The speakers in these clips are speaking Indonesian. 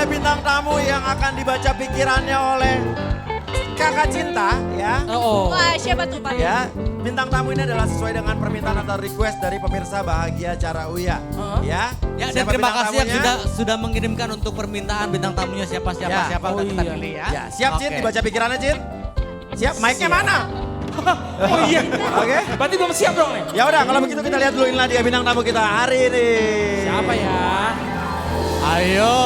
oleh bintang tamu yang akan dibaca pikirannya oleh kakak cinta ya. Wah, siapa tuh Pak? Ya, bintang tamu ini adalah sesuai dengan permintaan atau request dari pemirsa Bahagia Cara Uya. Ya, Ya, dan siapa terima bintang kasih yang tamunya? sudah mengirimkan untuk permintaan bintang tamunya siapa Ya. udah kita pilih ya. Ya, siap Cin, Oke. dibaca pikirannya Cin. Siap, mic-nya mana? Oh iya. Oke. Berarti belum siap dong nih. Ya udah, kalau begitu kita lihat dulu inilah dia bintang tamu kita hari ini. Siapa ya? Ayo.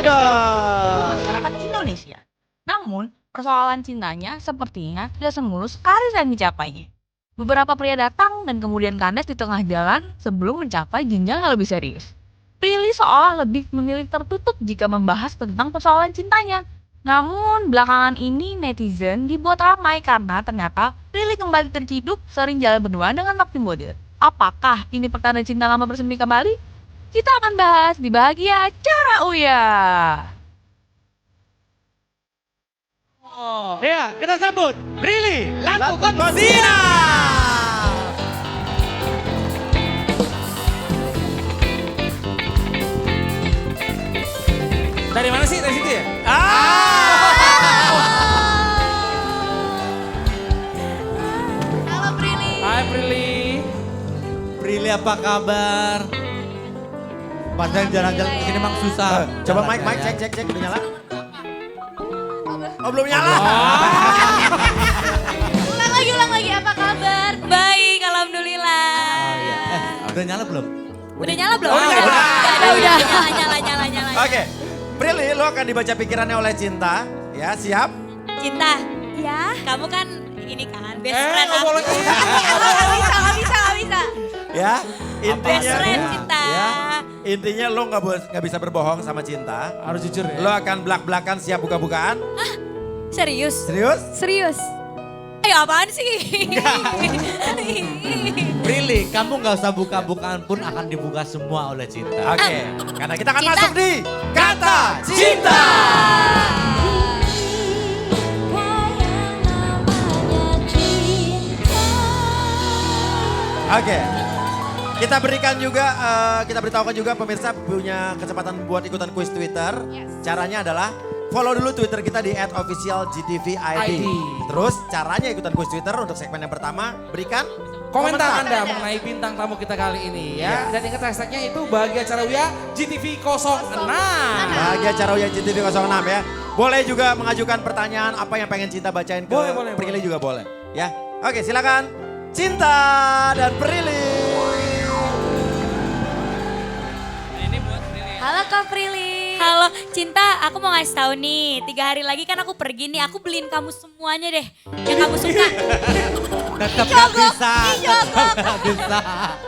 Masyarakat Indonesia. Namun, persoalan cintanya sepertinya tidak semulus karir yang dicapainya. Beberapa pria datang dan kemudian kandas di tengah jalan sebelum mencapai jenjang yang lebih serius. Prilly seolah lebih memilih tertutup jika membahas tentang persoalan cintanya. Namun, belakangan ini netizen dibuat ramai karena ternyata Prilly kembali terciduk sering jalan berdua dengan Martin Model. Apakah ini pertanda cinta lama bersemi kembali? Kita akan bahas di Bahagia Cara Uya. Ya, kita sambut Prilly Latukonsina. Dari mana sih? Dari situ ya? Halo Prilly. Hai Prilly. Prilly apa kabar? Padahal jalan-jalan ke sini emang susah. Coba mic, Jalannya ya. cek, udah nyala? Oh, belum nyala. Ulang lagi, apa kabar? Baik, alhamdulillah. Udah nyala belum? Udah nyala belum? Oh, udah. Udah. Nyala. Oke, Prilly lo akan dibaca pikirannya oleh Cinta. Ya, siap? Cinta. Ya. Kamu kan ini kan best friend Nggak aku. boleh. Nggak bisa. Ya, Best intinya friend Cinta. ya, intinya lo nggak bisa berbohong sama Cinta. Harus jujur ya. Lo akan belak-belakan siap buka-bukaan. Serius? Serius? Apaan sih? Prilly, kamu nggak usah buka-bukaan pun akan dibuka semua oleh cinta. Oke, karena kita akan Cinta. masuk di Kata Cinta. Oke. Kita berikan juga, kita beritahukan juga pemirsa punya kesempatan buat ikutan kuis Twitter. Caranya adalah follow dulu Twitter kita di @officialgtvid. Terus caranya ikutan kuis Twitter untuk segmen yang pertama berikan Komentar Anda mengenai bintang tamu kita kali ini ya. Dan ingat hashtagnya itu Bahagia Cara Uya GTV 06. Bahagia Cara Uya GTV 06 ya. Boleh juga mengajukan pertanyaan apa yang pengen Cinta bacain ke Boleh. Prilly juga boleh. Ya, oke silakan Cinta dan Prilly. Halo Kak Prilly. Halo Cinta, aku mau ngasih tahu nih, 3 hari lagi kan aku pergi nih, aku beliin kamu semuanya deh yang kamu suka. Tetap nggak bisa. Tetap nggak bisa.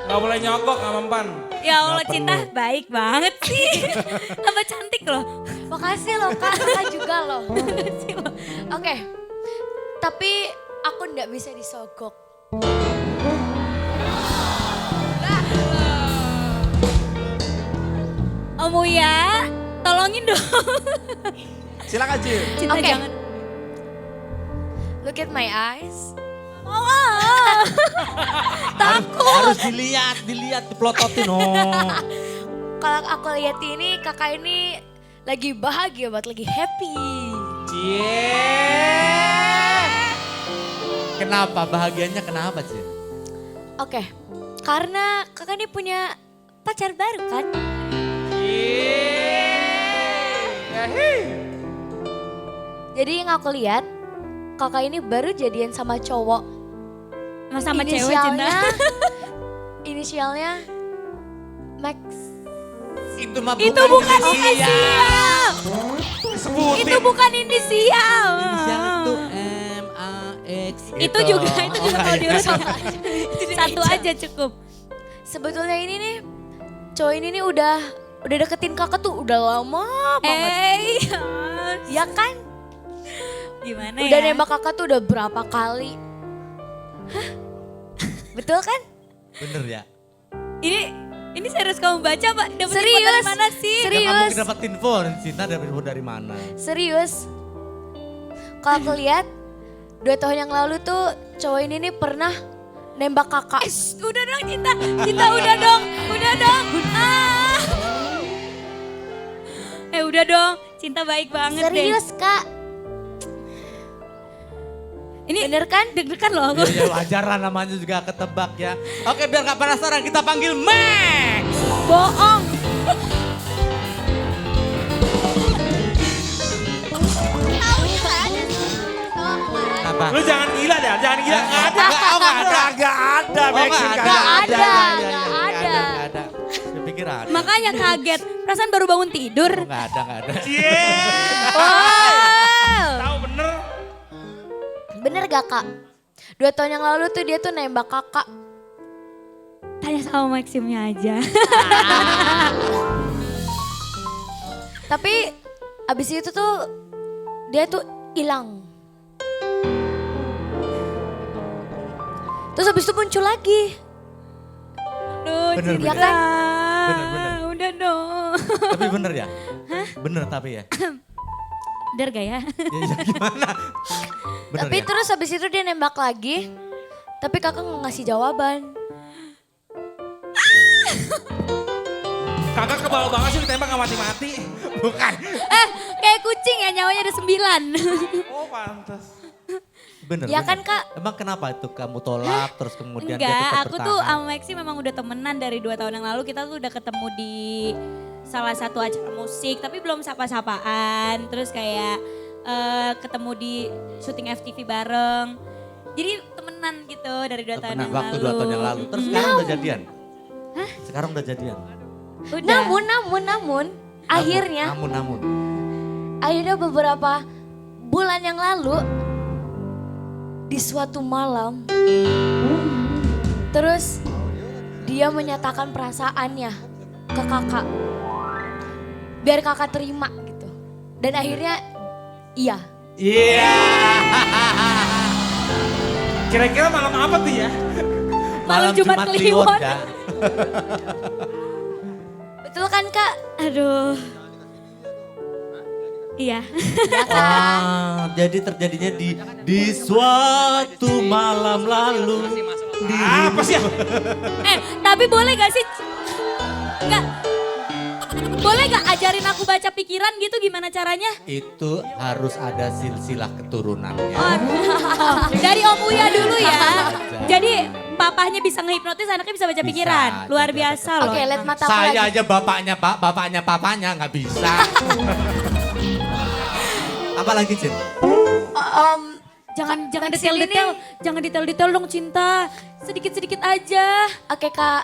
Gak boleh nyogok gak mempan. Ya Allah Cinta, baik banget sih. Tambah cantik loh. Makasih loh Kak, Kakak juga loh. Oke, tapi aku nggak bisa disogok. Om Uya, tolongin dong. Silakan Cil. Cinta Oke. jangan. Look at my eyes. Harus dilihat, dipelototin. Oh. Kalau aku lihat ini kakak ini lagi bahagia banget, lagi happy. Kenapa? Bahagianya kenapa sih? Oke, karena kakak ini punya pacar baru kan? Jadi yang aku lihat kakak ini baru jadian sama cowok. Sama cewek Cinta. Inisialnya Max. Itu mah Itu bukan inisial. inisial. Itu bukan inisial. Inisial itu MAX. Itu gitu. juga, itu juga enggak kalau ya? diurus. Satu aja cukup. Sebetulnya ini nih cowok ini nih udah deketin kakak tuh udah lama banget. Ya kan? Gimana Udah ya? nembak kakak tuh udah berapa kali. Hah? Betul kan? Bener ya? Ini serius kamu baca Pak? Dapet info Serius. dari mana sih? Ya, Serius. kamu dapat info, Cinta dapat info dari mana? Serius. Kalau aku lihat 2 tahun yang lalu tuh cowok ini nih pernah nembak kakak. Udah dong Cinta, Cinta udah dong, udah dong. Udah dong, Cinta baik banget deh. Serius kak, Ini bener kan? deg-degan loh aku. Ya wajar lah namanya juga ketebak ya. Oke biar gak penasaran kita panggil Max. Bohong. Apa? Lu jangan gila dah, jangan gila. Nggak ada. Nggak ada. Gak ada, Oh, Maxim nggak kagak ada. ada. Nggak ada. Nggak ada. Saya pikir ada. Makanya kaget, perasaan baru bangun tidur. Nggak ada. Wow. Tahu bener. Bener gak kak? 2 tahun yang lalu tuh dia tuh nembak kakak. Tanya sama Maximnya aja. Tapi abis itu tuh dia tuh hilang. Terus abis itu muncul lagi. Duh, Bener, Cinta. bener. Bener. Udah dong. Tapi bener ya? Bener tapi ya? Bener gak ya? Ya gimana? Bener Tapi ya? terus abis itu dia nembak lagi. Tapi kakak nggak ngasih jawaban. Kakak kebawa banget sih ditembak gak mati-mati. Bukan. Kayak kucing ya nyawanya ada 9. Oh pantas. Bener. Ya bener. kan, Kak? Emang kenapa itu kamu tolak terus kemudian dia Enggak, tetap aku tuh bertahan? sama Maxi memang udah temenan dari 2 tahun yang lalu. Kita tuh udah ketemu di salah satu acara musik, tapi belum sapa-sapaan. Terus kayak ketemu di syuting FTV bareng. Jadi temenan gitu dari 2 tahun Benar, yang waktu lalu. 2 tahun yang lalu. Terus sekarang udah jadian? Sekarang udah jadian? Udah. Namun, akhirnya Namun. beberapa bulan yang lalu di suatu malam terus dia menyatakan perasaannya ke kakak biar kakak terima gitu dan akhirnya iya. Iya. Kira-kira malam apa tuh ya? Malam Jumat Kliwon. Kak. Betul kan kak? Aduh. Iya. Ah, jadi terjadinya di suatu malam lalu. Apa sih ya? Tapi boleh gak sih? Enggak. Boleh gak ajarin aku baca pikiran gitu gimana caranya? Itu harus ada silsilah keturunannya. Dari Om Uya dulu ya. Jadi papahnya bisa ngehipnotis, anaknya bisa baca Bisa, pikiran. Luar jadi biasa ada. loh. Oke, lihat mata aku Saya lagi. aja bapaknya pak, bapaknya papanya nggak bisa. Apalagi Cin? Jangan Maxim detail-detail, jangan detail-detail dong Cinta. Sedikit-sedikit aja. Oke kak,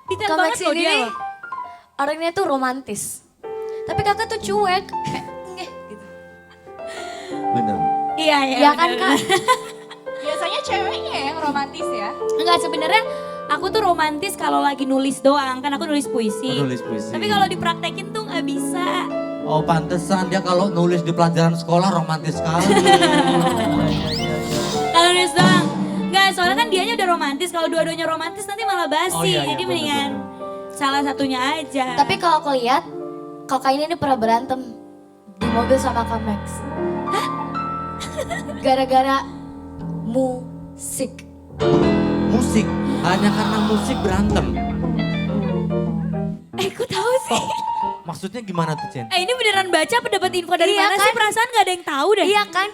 Detail Kak banget Maxi loh ini dia nih loh. orangnya tuh romantis. Tapi kakak tuh cuek. Kayak, ngeh gitu. Bener. Iya, Iya kan bener. kak? Biasanya ceweknya yang romantis ya. Enggak, sebenarnya aku tuh romantis kalau lagi nulis doang. Kan aku nulis puisi. Nulis puisi. Tapi kalau dipraktekin tuh nggak bisa. Oh pantesan dia kalau nulis di pelajaran sekolah romantis sekali. Kalau nulis doang. Enggak, soalnya kan dianya udah romantis. Kalau dua-duanya romantis nanti malah basi. Oh, iya, iya, Jadi bener, mendingan salah satunya aja. Tapi kalau aku lihat, kakak ini pernah berantem di mobil sama Kak Max. Gara-gara musik. Musik, hanya karena musik berantem. Kok tahu sih? Maksudnya gimana tuh Cin? Ini beneran baca apa dapat info dari Iya mana kan? sih? Perasaan gak ada yang tahu deh. Iya kan?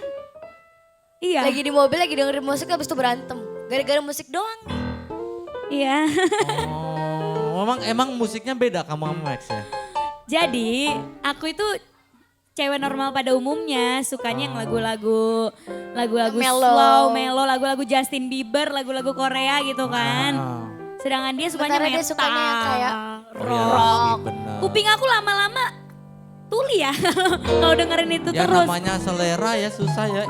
Iya. Lagi di mobil, lagi dengerin musik, habis itu berantem. Gara-gara musik doang. Iya. Oh, emang musiknya beda kamu sama Max ya? Jadi aku itu cewek normal pada umumnya sukanya yang lagu-lagu Mellow. slow, mellow, lagu-lagu Justin Bieber, lagu-lagu Korea gitu kan. Ah. Sedangkan dia sukanya Sementara dia metal, sukanya yang kayak Oh iya, rock. bener. Kuping aku lama-lama tuli ya kalau dengerin itu Ya terus. namanya selera ya susah ya.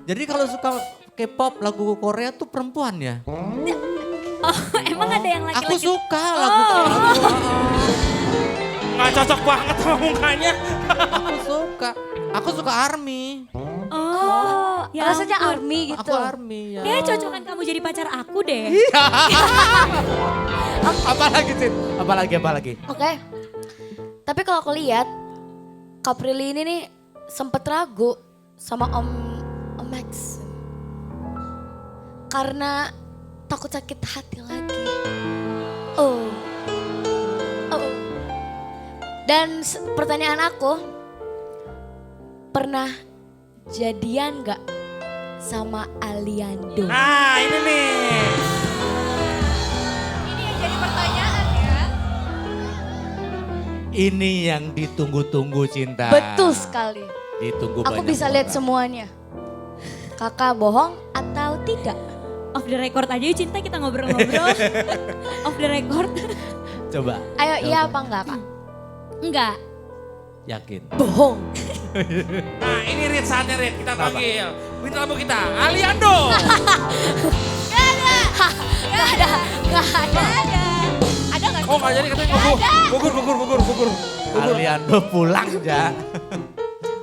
Jadi kalau suka K-pop lagu Korea tuh perempuan ya? Oh, emang ada yang Aku laki-laki? suka lagu Oh. Nggak cocok banget sama mukanya. Aku suka ARMY. Oh, ya rasanya ampun. ARMY gitu. Aku ARMY ya. Kayaknya cocokan kamu jadi pacar aku deh. Apalagi Cin? Apalagi? Oke. Tapi kalau aku lihat, Kak Prilly ini nih sempet ragu sama Om Max. Karena takut sakit hati lagi. Oh. Oh. Dan pertanyaan aku, pernah jadian gak sama Aliando? Nah ini nih. Ini yang jadi pertanyaan ya. Ini yang ditunggu-tunggu Cinta. Betul sekali. Ditunggu Aku banyak bisa lihat orang. semuanya. Kakak bohong atau tidak? Off the record aja yuk Cinta, kita ngobrol-ngobrol. Off the record. Coba. Ayo iya apa enggak kak? Enggak. Yakin. Bohong. Nah ini Rit, saatnya Rit, kita panggil bintang tamu kita, Aliando. Gak ada. Ada gak sih? Oh nggak jadi katanya gugur. Aliando pulang ja.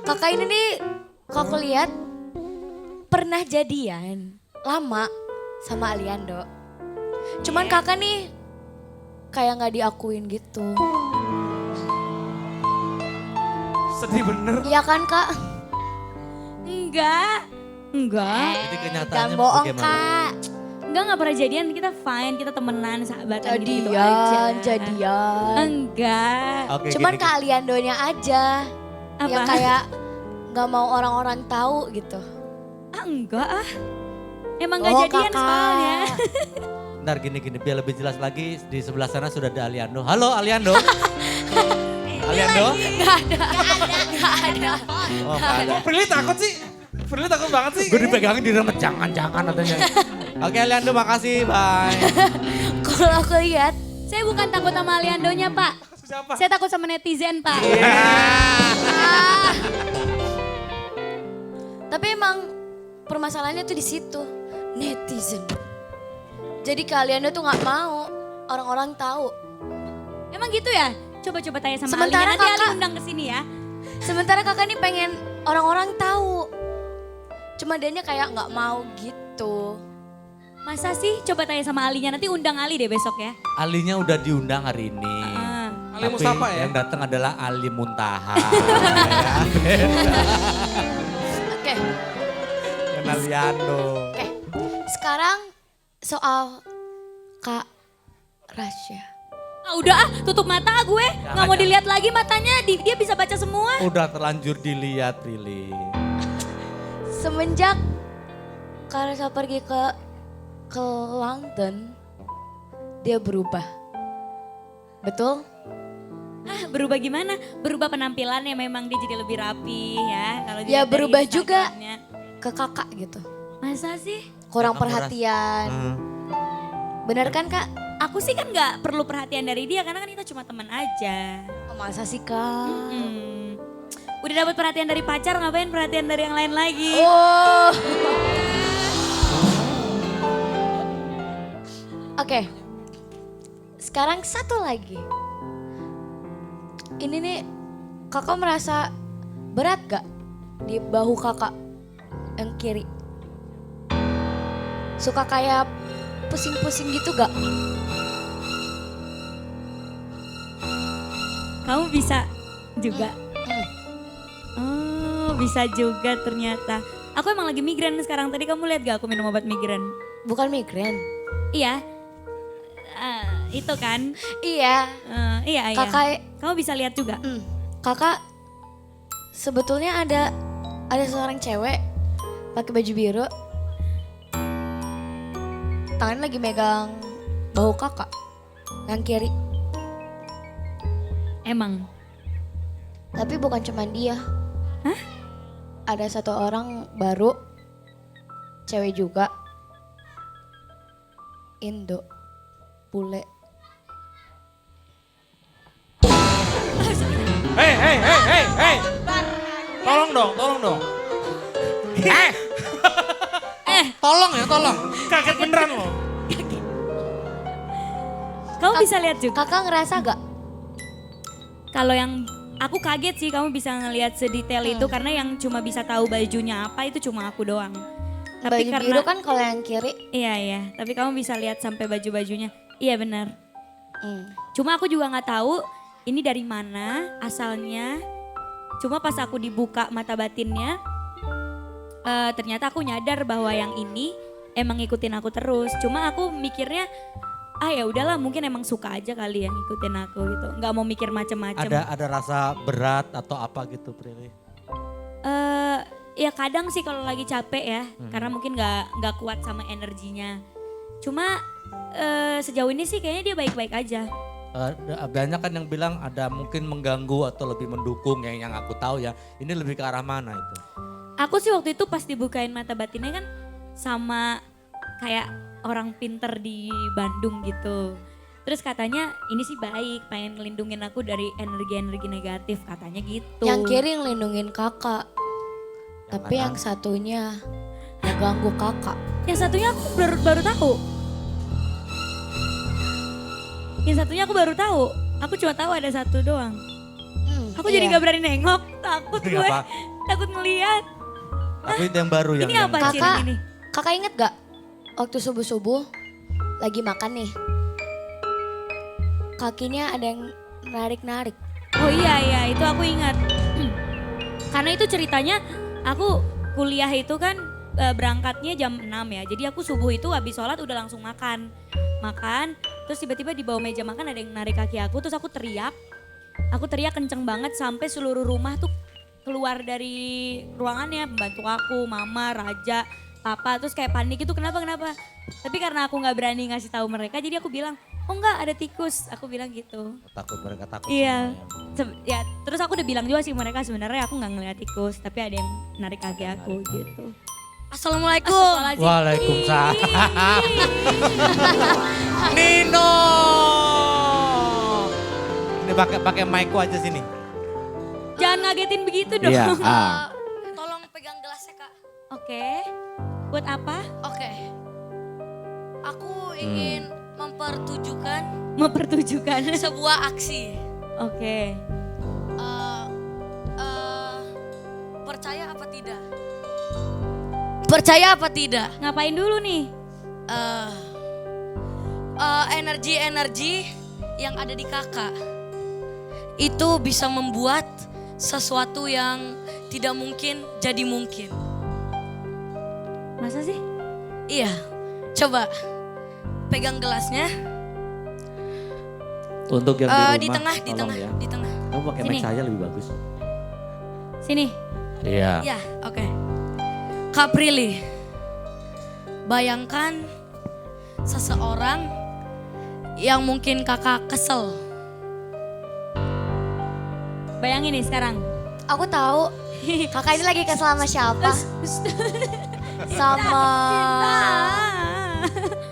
Kakak ini nih, kalau aku lihat pernah jadian lama sama Aliando. Cuman kakak nih kayak nggak diakuin gitu. Sedih bener. Iya kan kak? Enggak. Enggak. Jadi kenyataannya Jangan bohong bagaimana? kak. Enggak pernah jadian, kita fine, kita temenan, sahabatan gitu aja. Jadian. Enggak. Oke, Cuman gini, kak Aliandonya aja Apa? yang kayak nggak mau orang-orang tahu gitu. Ah enggak ah. Emang gak Oh, jadian kakak. soalnya. Bentar gini biar lebih jelas lagi di sebelah sana sudah ada Aliando. Halo Aliando. Aliando? Gak ada. Oh, nggak ada. Prilly takut sih. Prilly takut banget sih. Gue dipegangin diremet jangan katanya. Oke Aliando makasih bye. Kalau aku lihat, Saya bukan takut sama Aliandonya Pak. Siapa? Saya takut sama netizen Pak. ah. Tapi emang permasalahannya tuh di situ, netizen. Jadi kalian tuh nggak mau orang-orang tahu. Emang gitu ya? Coba-coba tanya sama Sementara Alinya, nanti Ali kakak- undang ke sini ya. Sementara kakak nih pengen orang-orang tahu. Cuma dianya kayak nggak mau gitu. Masa sih? Coba tanya sama Alinya, nanti undang Ali deh besok ya. Alinya udah diundang hari ini. Ah. Ali Tapi Mustafa ya? yang datang adalah Ali Muntaha. Oke, Dan Aliando. oke. Sekarang soal Kak Rasya. Ah, udah ah, tutup mata gue. Nggak mau jangan. dilihat lagi matanya, dia bisa baca semua. Udah terlanjur dilihat Prilly. Semenjak Kak Rasya pergi ke London, dia berubah. Betul? Ah, berubah gimana? Berubah penampilannya, memang dia jadi lebih rapi ya. Kalau Ya, dilihat dari berubah juga. Instagramnya. Ke kakak gitu. Masa sih? Kurang Kamu perhatian. Bener kan kak? Aku sih kan nggak perlu perhatian dari dia karena kan kita cuma teman aja. Oh, masa sih kak? Udah dapat perhatian dari pacar, ngapain perhatian dari yang lain lagi? Oh. Oke. Sekarang satu lagi. Ini nih kakak merasa berat gak di bahu kakak yang kiri? Suka kayak pusing-pusing gitu gak? Kamu bisa juga? Oh, bisa juga ternyata. Aku emang lagi migrain sekarang. Tadi kamu lihat gak aku minum obat migrain? Bukan migrain. Iya. Itu kan. Iya. Iya. Kakak, Kamu bisa lihat juga? kakak sebetulnya ada seorang cewek pakai baju biru. Tangannya lagi megang bahu kakak yang kiri. Emang? Tapi bukan cuma dia. Hah? Ada satu orang baru, cewek juga. Indo, bule. Hei. Tolong dong. Tolong. Kaget beneran loh. Kamu bisa lihat juga? Kakak ngerasa gak? Kalau yang aku kaget sih kamu bisa ngelihat sedetail itu karena yang cuma bisa tahu bajunya apa itu cuma aku doang. Tapi Baju karena biru kan kalau yang kiri. iya, tapi kamu bisa lihat sampai baju-bajunya. Iya benar. Hmm. Cuma aku juga nggak tahu ini dari mana asalnya. Cuma pas aku dibuka mata batinnya, ternyata aku nyadar bahwa yang ini emang ngikutin aku terus. Cuma aku mikirnya ya udahlah mungkin emang suka aja kali ya ngikutin aku gitu. Nggak mau mikir macem-macem. Ada rasa berat atau apa gitu Prilly? Ya kadang sih kalau lagi capek ya, karena mungkin nggak kuat sama energinya. Cuma sejauh ini sih kayaknya dia baik-baik aja. Banyak kan yang bilang ada mungkin mengganggu atau lebih mendukung yang aku tahu ya. Ini lebih ke arah mana itu? Aku sih waktu itu pas dibukain mata batinnya kan sama kayak orang pinter di Bandung gitu. Terus katanya ini sih baik, pengen ngelindungin aku dari energi-energi negatif katanya gitu. Yang kiri ngelindungin kakak. Tapi yang satunya ngeganggu kakak. Yang satunya aku baru tahu. Yang satunya aku baru tahu. Aku cuma tahu ada satu doang. Aku jadi iya. gak berani nengok, takut gue. Kenapa? Takut ngeliat. Aku itu yang baru yang Ini apa sih Kakak, ini? kakak inget gak? Waktu subuh-subuh lagi makan nih. Kakinya ada yang narik-narik. Oh iya itu aku ingat. Karena itu ceritanya aku kuliah itu kan berangkatnya jam 6 ya. Jadi aku subuh itu habis sholat udah langsung makan. Terus tiba-tiba di bawah meja makan ada yang narik kaki aku. Terus aku teriak. Aku teriak kenceng banget sampai seluruh rumah tuh keluar dari ruangannya. Pembantu aku, mama, Raja, papa. Terus kayak panik itu kenapa. Tapi karena aku gak berani ngasih tahu mereka jadi aku bilang, oh enggak ada tikus. Aku bilang gitu. Takut mereka takut. Iya. semua Ya terus aku udah bilang juga sih mereka sebenarnya aku nggak ngeliat tikus tapi ada yang narik kaki aku gitu. Assalamualaikum. ya. Waalaikumsalam. Nino. Ini pakai mic aja sini. Jangan ngagetin begitu dong. Iya. Tolong pegang gelasnya kak. Oke. Buat apa? Oke. Aku ingin Mempertujukan. sebuah aksi. Oke. Percaya apa tidak? Percaya apa tidak? Ngapain dulu nih? Energi-energi yang ada di kakak itu bisa membuat sesuatu yang tidak mungkin jadi mungkin. Masa sih? Iya, coba pegang gelasnya. Untuk yang di rumah. Di tengah, di tolong tengah, ya. di tengah. Kamu pakai Sini. mic saya lebih bagus. Sini. Iya. Ya, oke. Kak Prilly, bayangkan seseorang yang mungkin kakak kesel. Bayangin nih sekarang. Aku tahu kakak ini lagi kesel sama siapa?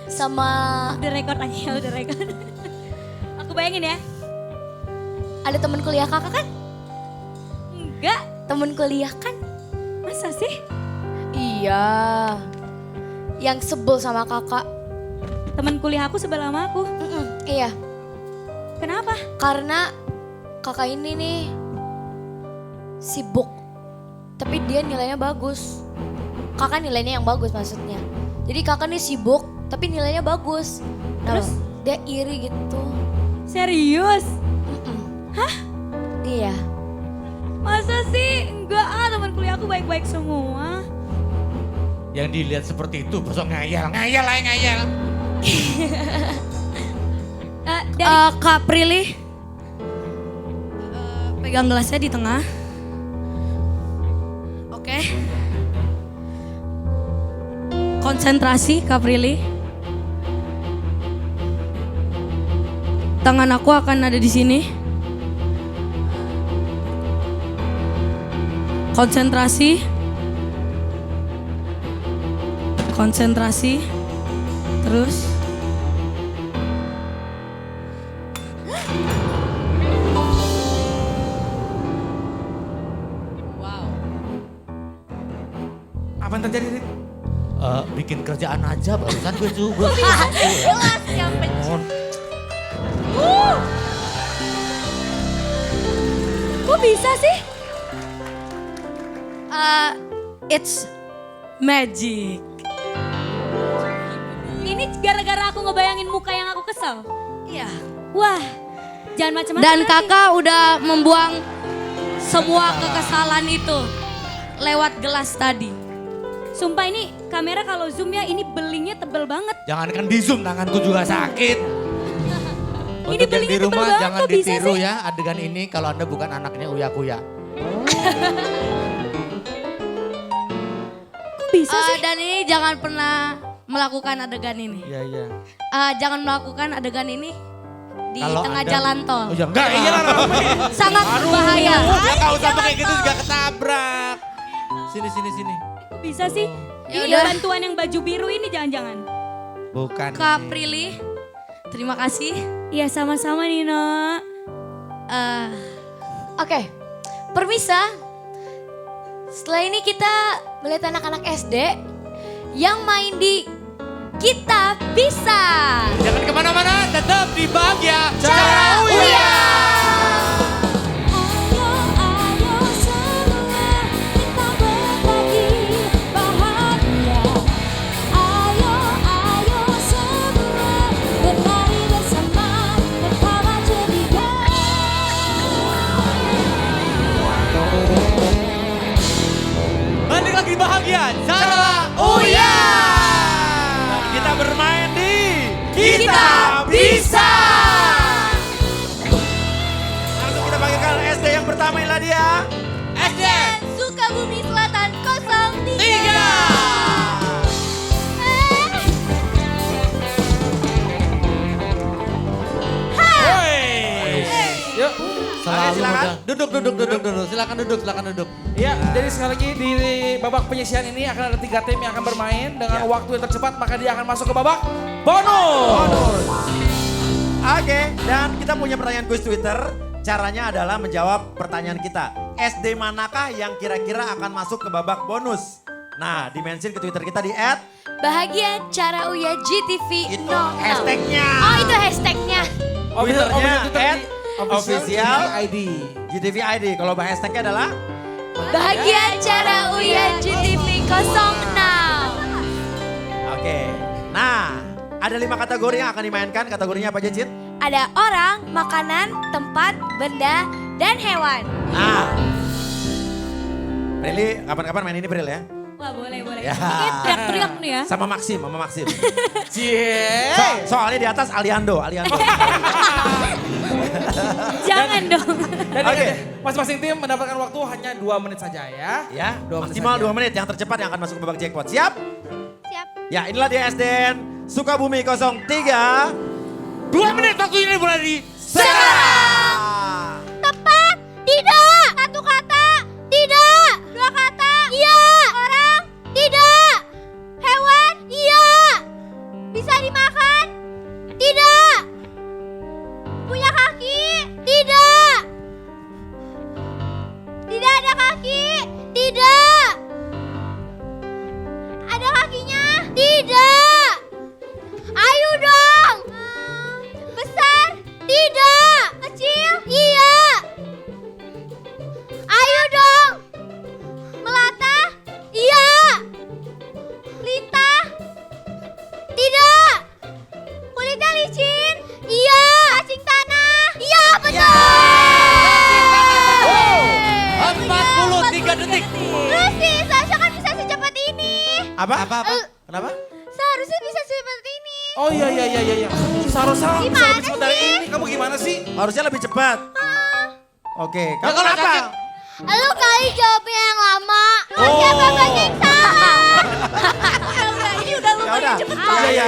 Sama Udah record aja, udah record. Aku bayangin ya. ada teman kuliah kakak kan? Enggak. Temen kuliah kan? Masa sih? Iya. Yang sebel sama kakak. Temen kuliah aku sebelah sama aku. Iya. Kenapa? Karena kakak ini nih sibuk. Tapi dia nilainya bagus. Kakak nilainya yang bagus maksudnya. Jadi kakak nih sibuk tapi nilainya bagus. Nah, Terus? dia iri gitu. Serius? Hah? Iya. Masa sih? Enggak teman kuliah aku baik-baik semua. Yang dilihat seperti itu, besok ngayal. Ngayal. Kak Prilly, pegang gelasnya di tengah. Oke. Konsentrasi Kak Prilly. Tangan aku akan ada di sini. Konsentrasi. Terus. Apa yang terjadi, Rit? Bikin kerjaan aja barusan gue juga. Gelas yang pecah. Kok bisa sih? It's magic. Ini gara-gara aku ngebayangin muka yang aku kesel. Iya. Wah, jangan macam-macam. Dan nanti. kakak udah membuang semua kekesalan itu lewat gelas tadi. Sumpah ini kamera kalau zoom ya ini belingnya tebel banget. Jangankan di zoom, tanganku juga sakit. Ini Untuk yang di belingnya tebel rumah banget, jangan kok bisa ditiru sih? ya adegan ini kalau Anda bukan anaknya Uya Kuya. Kok bisa sih? Dan ini jangan pernah melakukan adegan ini. Iya, iya. Jangan melakukan adegan ini di Kalau tengah Anda- jalan tol. Oh ya enggak, iya lah rame. Sangat berbahaya. Ya kalau usah pakai gitu juga ketabrak. Sini, sini, sini. Kok bisa sih? Ya Ini udah. bantuan yang baju biru ini jangan-jangan. Bukan. Kak ini. Prilly, terima kasih. Iya sama-sama Nino. Oke, permisa. Setelah ini kita melihat anak-anak SD yang main di Kita Bisa. Jangan kemana-mana, tetap di Bahagia Cara Uya. Ayo semua kita berbagi bahagia. Ayo semua bernari bersama tertawa ceria. Balik lagi Bahagia Cara Uya. Kita bermain di Kita Bisa. Langsung kita panggilkan SD yang pertama, inilah dia. SD Sukabumi Selatan 03. 3. Yuk. Selalu silakan. mudah. Duduk. Silakan duduk. Ya, jadi sekali lagi di babak penyisian ini akan ada 3 tim yang akan bermain dengan waktu yang tercepat, maka dia akan masuk ke babak bonus. Oke, dan kita punya pertanyaan kuis Twitter. Caranya adalah menjawab pertanyaan kita. SD manakah yang kira-kira akan masuk ke babak bonus? Nah, dimention ke Twitter kita di Bahagia Cara Uya GTV itu 00. hashtagnya. Oh itu hashtagnya. Twitternya Twitter @official ID. GTV ID. Kalau hashtagnya adalah Bahagia Cara Uya GTV 06. oke. Nah, ada 5 kategori yang akan dimainkan. Kategorinya apa aja, Cid? Ada orang, makanan, tempat, benda, dan hewan. Nah, Prilly, kapan-kapan main ini Pril ya? Wah boleh. Ya. Oke teriak-teriak nih ya. Sama Maxim. Cie. Soalnya di atas Aliando. Jangan dong. Dan Oke. masing-masing tim mendapatkan waktu hanya 2 menit saja ya. Ya, 2 menit maksimal saja. 2 menit. Yang tercepat yang akan masuk ke babak jackpot. Siap? Siap. Ya, inilah dia SDN Sukabumi 03. 2 menit waktu ini mulai di Sekarang. Tepat, tidak. Satu kata, tidak. 2 kata, iya. Orang, tidak. Hewan, iya. Bisa dimakan, tidak. Punya kaki, tidak. Tidak ada kaki, tidak. Ada kakinya, tidak. Ayo dong. Besar, tidak. Kecil, iya. Ayo dong. Melata, iya. Lintah, tidak. Kulitnya licin, iya. Cacing tanah, iya betul. 43 detik. Terus sih, seharusnya kan bisa secepat ini. Apa? Kenapa? Seharusnya bisa seperti ini. Oh iya. Seharusnya bisa Gimana lebih cepat dari sih? ini. Kamu gimana sih? Harusnya lebih cepat. Oke, kamu kalau kenapa? kaget. Lu kali jawabnya yang lama. Oh. Siapa baca yang salah? Ini udah Ya udah. Iya.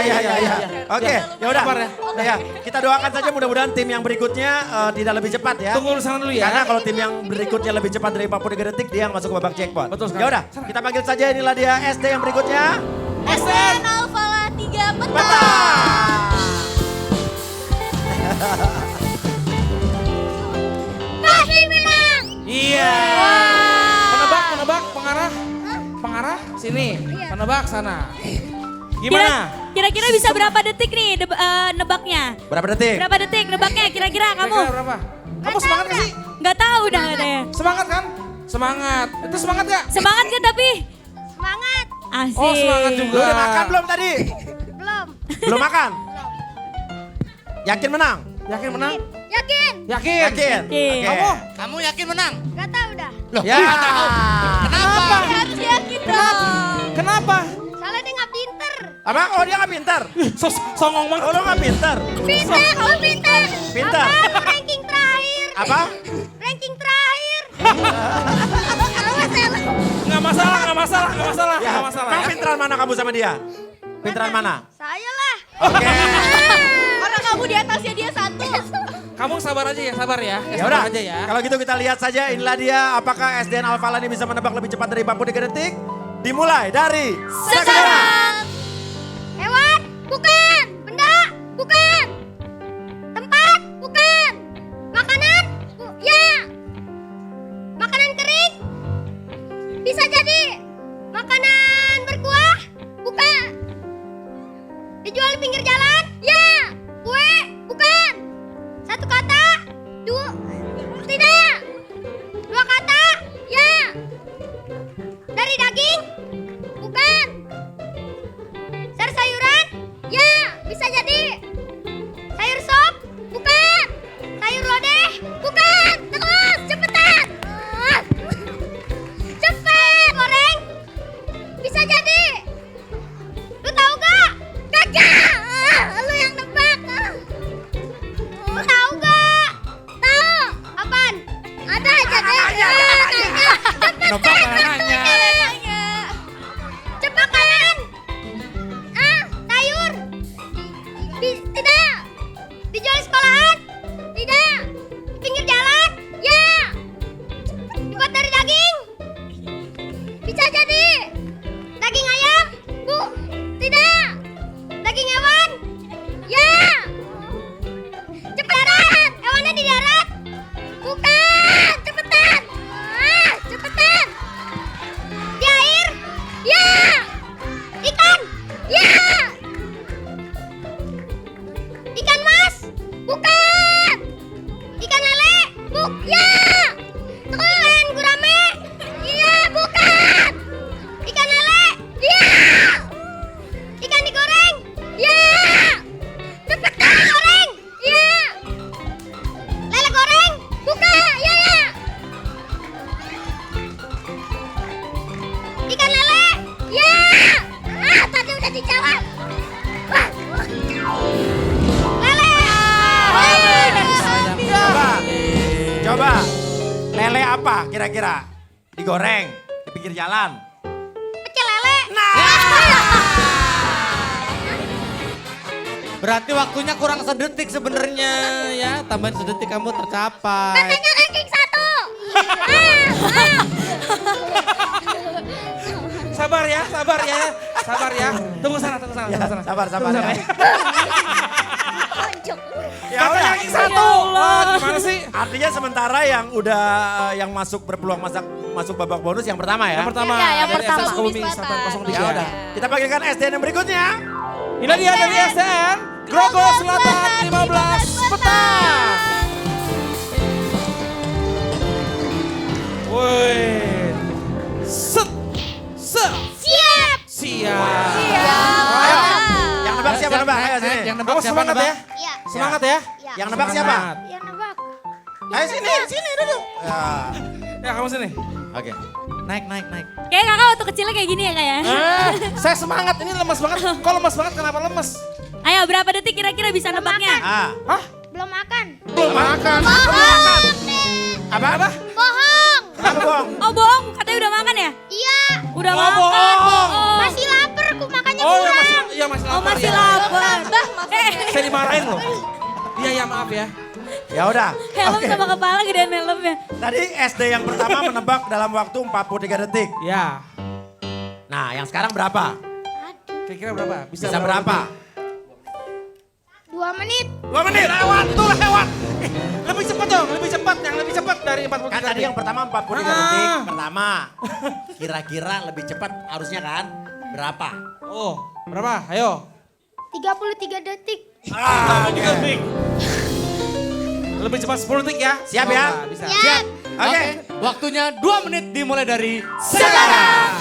Oke, ya udah. Sabar ya. Ya, kita doakan saja mudah-mudahan tim yang berikutnya tidak lebih cepat ya. Tunggu urusan dulu ya. Karena kalau tim yang berikutnya lebih cepat dari 43 detik dia yang masuk ke babak jackpot. Betul sekali. Ya udah, kita panggil saja inilah dia SD yang berikutnya. SN Alfala 3 Petang. petang. Kasih menang. Iya. Penebak, pengarah sini. Penebak sana. Gimana? Kira-kira bisa berapa detik nih nebaknya? Berapa detik? Berapa detik nebaknya kira-kira kamu? Kira-kira berapa? Kamu semangat gak sih? Nggak tahu dah katanya. Semangat kan? Semangat. Itu semangat gak? Semangat kan tapi? Semangat. Asik. Oh semangat juga. Lu udah makan belum tadi? Belum. Belum makan? Yakin menang? Yakin menang? Yakin? Yakin. Yakin? Yakin. Oke. Kamu yakin menang? Gak tahu dah. Ya. Kenapa? Harus yakin dong. Kenapa? Soalnya dia nggak pinter. Apa? Oh dia nggak pintar? Songong banget. Oh lo nggak pintar? Pinter, kamu pinter. Pintar. Apa? Ranking terakhir. Apa? Ranking terakhir. Awas ya lo. Nggak masalah, nggak masalah, nggak masalah, Ya, nggak masalah. kamu Ya. pintaran mana kamu sama dia? Pintaran mana? Saya lah. Oke. Orang kamu di atasnya dia satu. Kamu sabar aja ya, sabar ya. Ya Sabar udah. aja ya. Kalau gitu kita lihat saja inilah dia apakah SDN Alfalani bisa menebak lebih cepat dari 43 detik? Dimulai dari sekarang. Hewan, bukan. Benda, bukan. Tempat, bukan. Makanan, ya. Makanan kering, bisa jadi. Makanan berkuah, bukan. Dijual di pinggir jalan, ya. Kue, bukan. Satu kata, tidak. Dua kata, ya. Dari daging, bukan. Sayur-sayuran, ya, bisa jadi. Sayur sop, bukan. Sayur lodeh, bukan. Terus, cepetan. Cepet, goreng, bisa jadi. Lu tahu gak? Kagak. Lu yang nebak. Lu tahu gak? Tahu. Apaan? Ada aja deh. Cepet. Nebak nanya. Cepat kalian. Sayur. Tidak. Dijual di sekolahan? Tidak. Di pinggir jalan? Ya. Dibuat dari daging? Bisa jadi. Daging ayam? Bu. Tidak. Daging hewan? Ya. Cepetan. Hewannya di darat? Bukan. Cepetan. Cepetan. Di air? Ya. Ikan? Ya. Ikan mas? Bukan. Ikan lele? Ya. Ikan gurame? Iya, bukan. Ikan lele? Ya. Ikan digoreng? Ya. Cepetan digoreng? Ya. Lele goreng? Bukan. Ya, ya. Ikan lele? Ya. Tadi udah dijawab. Lele. Coba. Lele apa kira-kira? Digoreng di pinggir jalan. Pecel lele. Berarti waktunya kurang sedetik sebenarnya ya. Tambahin sedetik kamu tercapai. Katanya ranking 1. Sabar ya, sabar ya, sabar ya. Tunggu sana, tunggu sana, Ya, tunggu sana. sabar, sabar. Tunggu sana Ya. Ya Katanya udah. ranking 1. Oh, gimana sih? Artinya sementara yang udah yang masuk berpeluang masuk babak bonus yang pertama ya. Yang pertama, Ya, yang dari pertama. SS Sukabumi 803. Ya udah. Kita panggilkan SDN yang berikutnya. Ini dia dari SDN Grogol Selatan 15 petang. Woi. Set. Siap. Siap. Ayo. Yang nebak siapa nebak? Ayo sini. Yang nebak Kamu siapa semangat nebak? ya? Iya. Semangat ya. Yang nebak siapa? Semangat. Yang nebak. Ayo sini, sini duduk. Ya. Ya kamu sini. Oke. Naik. Kayak kakak waktu kecilnya kayak gini ya kak ya. Saya semangat, ini lemas banget. Kok lemas banget, kenapa lemas? Ayo berapa detik kira-kira bisa nebaknya? Ah. Hah? Belum makan. Belum makan. Bohong. Apa? Apa? Bohong. Kenapa bohong? Oh bohong, katanya udah makan ya? Iya. Udah Oh, makan. bohong. Bohong. Masih lapar, aku makannya Oh ya kurang. masih Oh lapar masih ya. lapar. Saya dimarahin loh. Iya ya maaf ya. Ya udah. Helm Oke. sama kepala gedean helmnya. Tadi SD yang pertama menebak dalam waktu 43 detik. Ya. Nah, yang sekarang berapa? Kira-kira berapa? Bisa berapa? 2 menit. 2 menit. Lewat, itu lewat. Lebih cepat dong, lebih cepat. Yang lebih cepat dari 43 Kan tadi yang pertama 43 Ah. detik pertama. Kira-kira lebih cepat harusnya kan? Berapa? Oh, berapa? Ayo. 33 detik. Oke. Lebih cepat 10 detik ya. Siap ya? Semoga Bisa. Siap. Oke. Waktunya 2 menit dimulai dari Sekarang.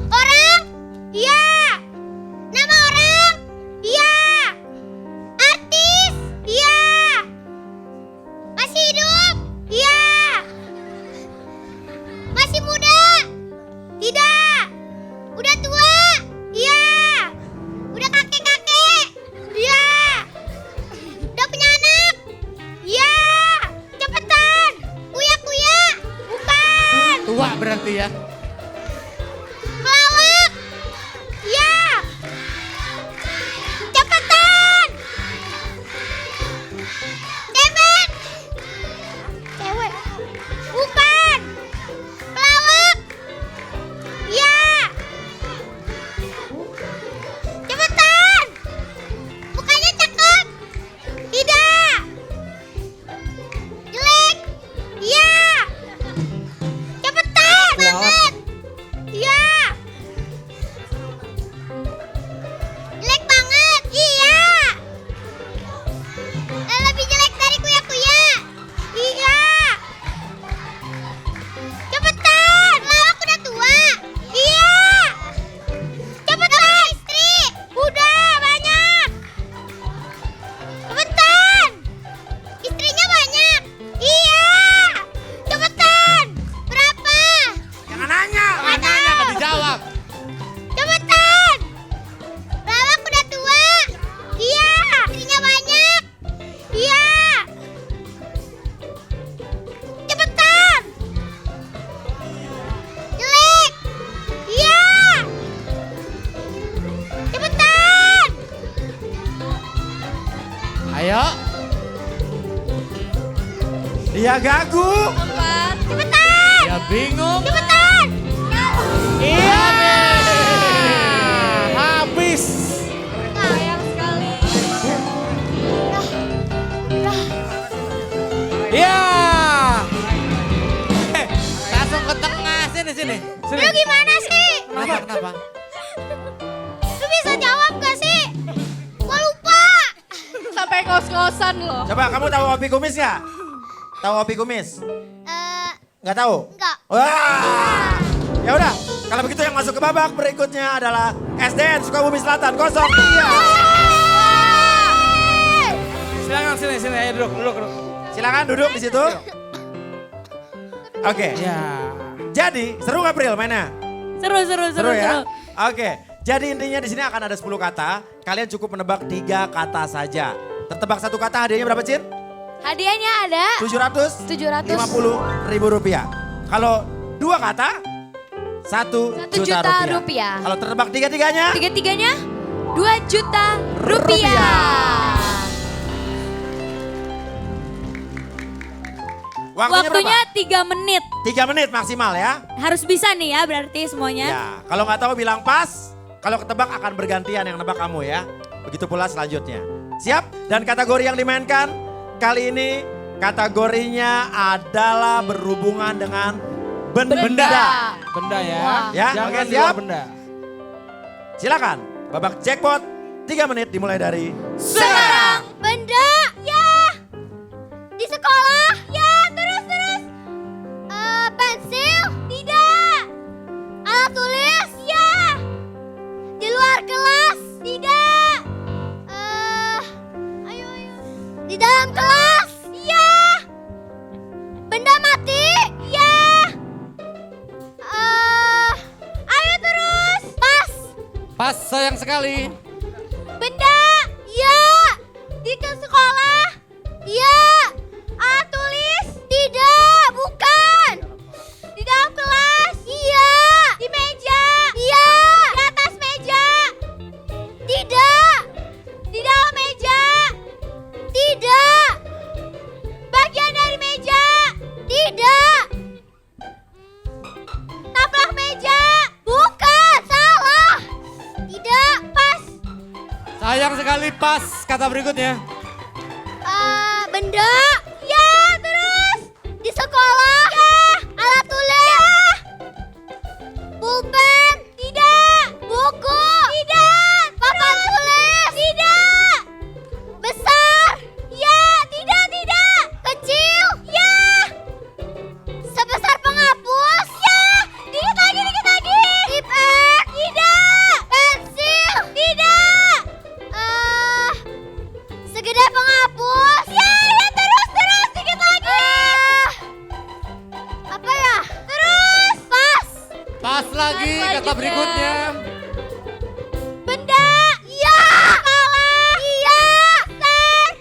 Orang? Iya. Nama orang? Iya. Artis? Iya. Masih hidup? Iya. Masih muda? Ayo. Dia gagu. Cepetan. Dia bingung. Cepetan. Iya. Habis. Sayang sekali. Iya. Langsung ke tengah sini. Lu gimana sih? Kenapa? Lu bisa jawab gak sih? Gua lupa. Sampai ngos-ngosan loh. Coba kamu tahu Opi Kumis nggak? Tahu Opi Kumis? Nggak tahu? Enggak. Wah. Ya udah, kalau begitu yang masuk ke babak berikutnya adalah SDN Sukabumi Selatan 0. Iya. Silakan sini, ayo duduk. Silakan duduk di situ. Oke. Ya. Jadi, seru nggak Pril mainnya? Seru Ya? Oke. Jadi intinya di sini akan ada 10 kata. Kalian cukup menebak 3 kata saja. Tertebak 1 kata hadiahnya berapa, Cin? Hadiahnya ada 750.000 rupiah. Kalau 2 kata, 1 juta rupiah. Kalau tertebak 3-3-nya, tiga-tiganya 2 juta rupiah. Waktunya 3 menit. 3 menit maksimal ya. Harus bisa nih ya berarti semuanya. Ya, kalau nggak tahu bilang pas, kalau ketebak akan bergantian yang nebak kamu ya. Begitu pula selanjutnya. Siap? Dan kategori yang dimainkan kali ini kategorinya adalah berhubungan dengan benda. Benda ya. Ya, Jangan oke, di luar siap? benda. Silakan. Babak jackpot 3 menit dimulai dari Sekarang. Benda. Ya. Di sekolah. Ya, terus. Pensil. Tidak. Alat tulis. Ya. Di luar kelas. Tidak. Ayo. Di dalam kelas. Ya. Benda mati. Ya. Ayo terus. Pas sayang sekali. Benda. Ya. Di ke sekolah. Ya. Alat tulis. Tidak. Bukan. Di dalam kelas. Iya. Di meja. Iya. Di atas meja. Tidak. Di dalam meja. Tidak. Bagian dari meja. Tidak. Taplak meja. Bukan. Salah. Tidak. Pas. Sayang sekali pas kata berikutnya. Benda. Ya, terus. Di sekolah. Ya. Alat tulis. Ya. Pulpen. Tidak. Buku. Tidak. Papan tulis. Tidak. Besar. Ya. Tidak. Kecil. Ya. Sebesar penghapus. Ya. Dikit lagi. Ipek. Tidak. Pensil. Tidak. Segede penghapus. Ya, terus. Dikit lagi. Apa ya? Terus. Pas. Pas lagi kata berikutnya. Benda. Iya. Salah. Iya. Ser.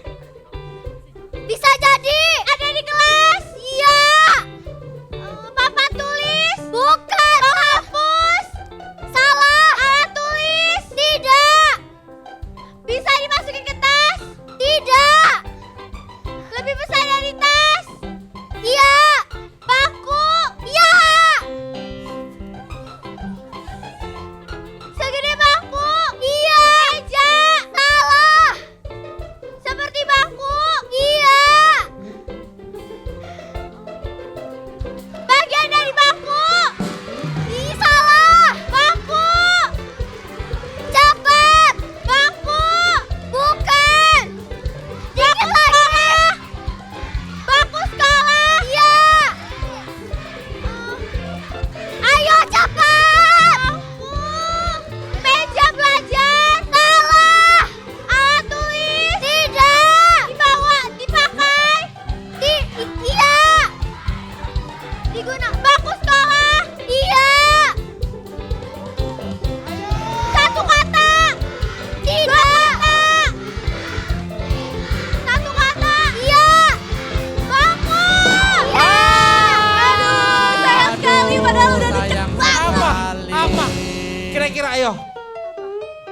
Bisa jadi. Ada di kelas. Iya. Papan tulis. Bukan. Penghapus. Salah. Alat tulis. Tidak. Bisa dimasukin ke tas. Tidak. Lebih besar dari tas. Iya. Paku. Iya. Segede bangku. Iya. Meja. Salah. Seperti bangku. Iya. Bagian dari bangku. Ih, salah. Bangku. Cepat. Bangku. Bukan. Dikit lagi. Bangku sekolah. Iya. Ayo cepat. Bangku. Meja belajar. Salah. Alat tulis. Tidak. Dibawa. Dipakai. Iya. Diguna. Bangku sekolah. Iya. Satu kata. Tidak. Satu kata. Iya. Bangku. Ya. Aduh, sayang sekali padahal udah sayang Apa? sekali. Kira-kira ayo.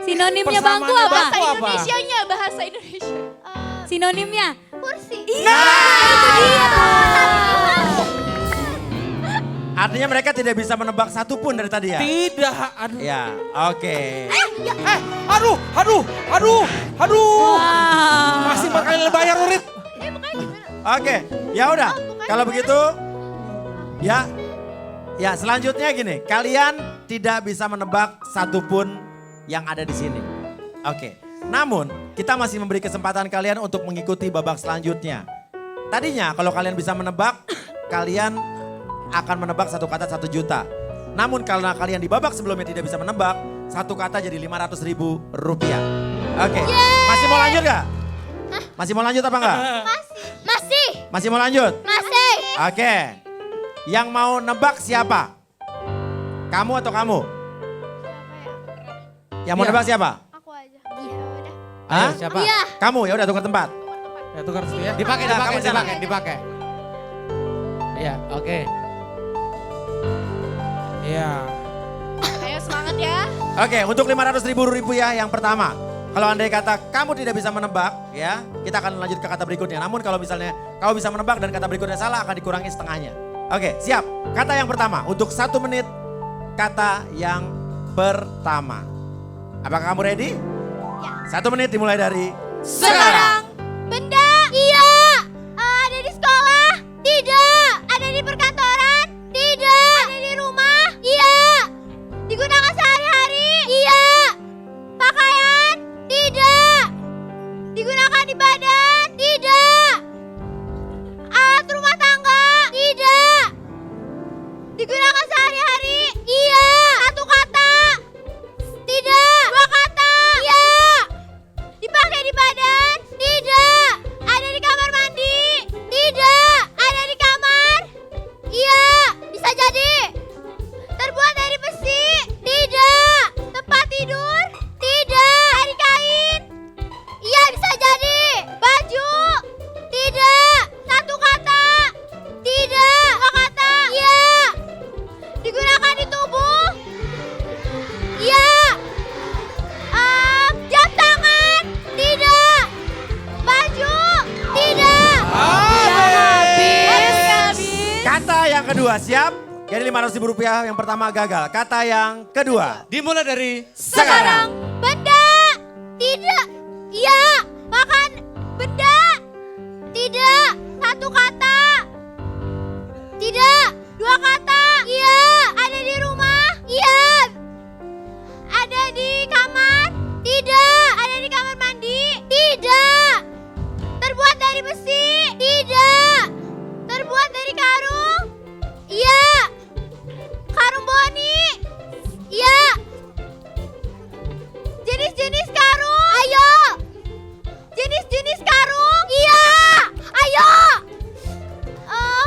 Sinonimnya Persamaannya bangku apa? bangku apa? Bahasa Indonesia. Sinonimnya? Kursi. Iya, itu dia. Artinya mereka tidak bisa menebak satu pun dari tadi ya? Tidak, aduh. Ya, oke. Aduh. Wow. Masih bakal bayar Urit. Oke, ya udah. Kalau begitu, ya selanjutnya gini. Kalian tidak bisa menebak satupun yang ada di sini. Oke, namun kita masih memberi kesempatan kalian untuk mengikuti babak selanjutnya. Tadinya kalau kalian bisa menebak, kalian akan menebak satu kata 1 juta. Namun karena kalian di babak sebelumnya tidak bisa menebak, satu kata jadi 500.000 rupiah. Oke, masih mau lanjut gak? Masih mau lanjut apa enggak? Masih. Masih mau lanjut? Masih. Oke. Yang mau nebak siapa? Kamu atau kamu? Yang mau Iya. nebak siapa? Aku aja. Iya udah. Hah? Siapa? Iya. Kamu ya udah tukar tempat. Ya tukar situ ya. Dipakai. Kamu Iya, oke. Iya. Ayo semangat ya. Oke, untuk 500.000 rupiah yang pertama. Kalau andai kata kamu tidak bisa menebak, ya, kita akan lanjut ke kata berikutnya. Namun kalau misalnya kamu bisa menebak dan kata berikutnya salah, akan dikurangi setengahnya. Oke, siap. Kata yang pertama, untuk 1 menit, kata yang pertama. Apakah kamu ready? Ya. 1 menit dimulai dari Sekarang. Benda. Iya. Ada di sekolah. Tidak. Ada di perkantoran. Tidak. Ada di rumah. Iya. Digunakan sehari-hari. Iya. Pakaian. Tidak. Digunakan di badan. Tidak. Alat rumah tangga. Tidak. Digunakan sehari-hari. Iya. 1 kata. Tidak. 2 kata. Iya. Dipakai di badan. Tidak. Ada di kamar mandi. Tidak. Ada di kamar. Iya. Bisa jadi. Terbuat dari besi. Tidak. Tempat tidur. Tidak. Dari kain. Iya, bisa jadi. Baju. Tidak. 1 kata. Tidak. 2 kata. Iya. Digunakan di tubuh. Iya. Jam tangan. Tidak. Baju. Tidak. kata yang kedua. Siap? Jadi 500.000 rupiah yang pertama gagal. Kata yang kedua. Dimulai dari Sekarang. Benda. Tidak. Iya. Makan. Benda. Tidak. 1 kata. Tidak. 2 kata. Iya. Ada di rumah. Iya. Ada di kamar. Tidak. Ada di kamar mandi. Tidak. Terbuat dari besi. Tidak. Terbuat dari karung. Iya. Karung boni. Iya. Jenis-jenis karung. Ayo. Jenis-jenis karung. Iya. Ayo.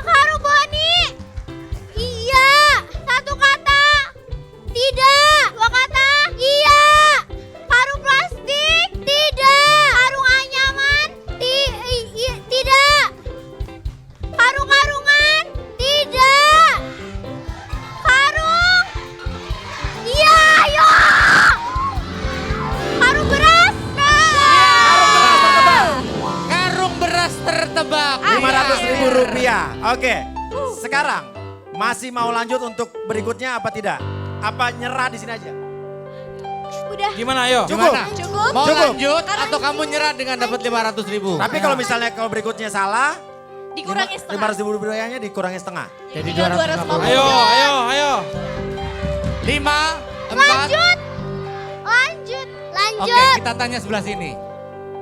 Karung boni. Iya. 1 kata. Tidak. 2 kata. Iya. Karung plastik. Tidak. Karung anyaman. Tidak. Karung-karungan. Tidak. Karung. Iya, ayo. Karung beras. karung beras tertebak. 500.000 rupiah. Oke. Sekarang masih mau lanjut untuk berikutnya apa tidak? Apa nyerah di sini aja? Udah. Gimana ayo? Cukup. Cukup. Mau Cukup. lanjut atau kamu nyerah dengan dapat 500.000? Tapi kalau misalnya kalau berikutnya salah, Dikurangi setengah. 500.000 rupiahnya dikurangi setengah. Jadi 250. 250. Ayo. 5, 4. Lanjut. Oke, kita tanya sebelah sini.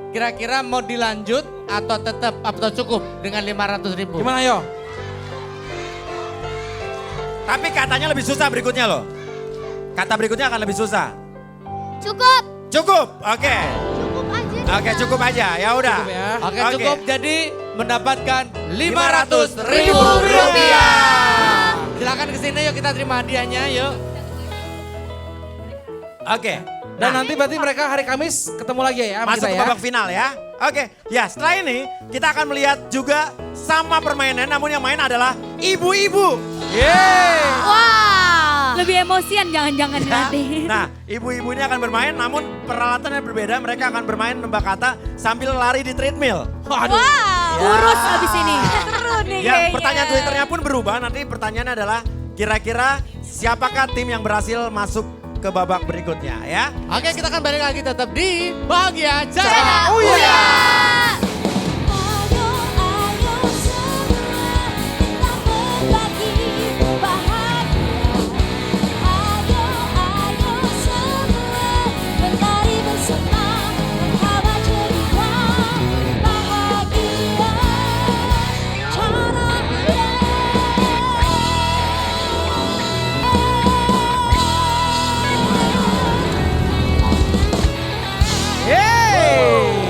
Kira-kira mau dilanjut atau tetap atau cukup dengan 500.000? Gimana ayo? Tapi katanya lebih susah berikutnya loh. Kata berikutnya akan lebih susah. Cukup. Cukup. Oke. Cukup aja. Oke, cukup aja. Ya udah. Cukup ya. Oke, cukup. Jadi mendapatkan 500.000 500.000 rupiah. Silakan ke sini yuk kita terima hadiahnya yuk. Oke. Dan nanti berarti mereka hari Kamis ketemu lagi ya sama Masuk kita ke ya. babak final ya. Oke, ya setelah ini kita akan melihat juga sama permainan namun yang main adalah ibu-ibu. Yeay. Wow. Lebih emosian jangan-jangan nanti. Nah, ibu-ibu ini akan bermain namun peralatannya berbeda. Mereka akan bermain nebak kata sambil lari di treadmill. Waduh. Kurus abis ini. Seru nih Ya, kayaknya. pertanyaan Twitternya pun berubah. Nanti pertanyaannya adalah kira-kira siapakah tim yang berhasil masuk ke babak berikutnya ya? Oke, kita akan balik lagi tetap di Bahagia Cara Oh Uya. iya.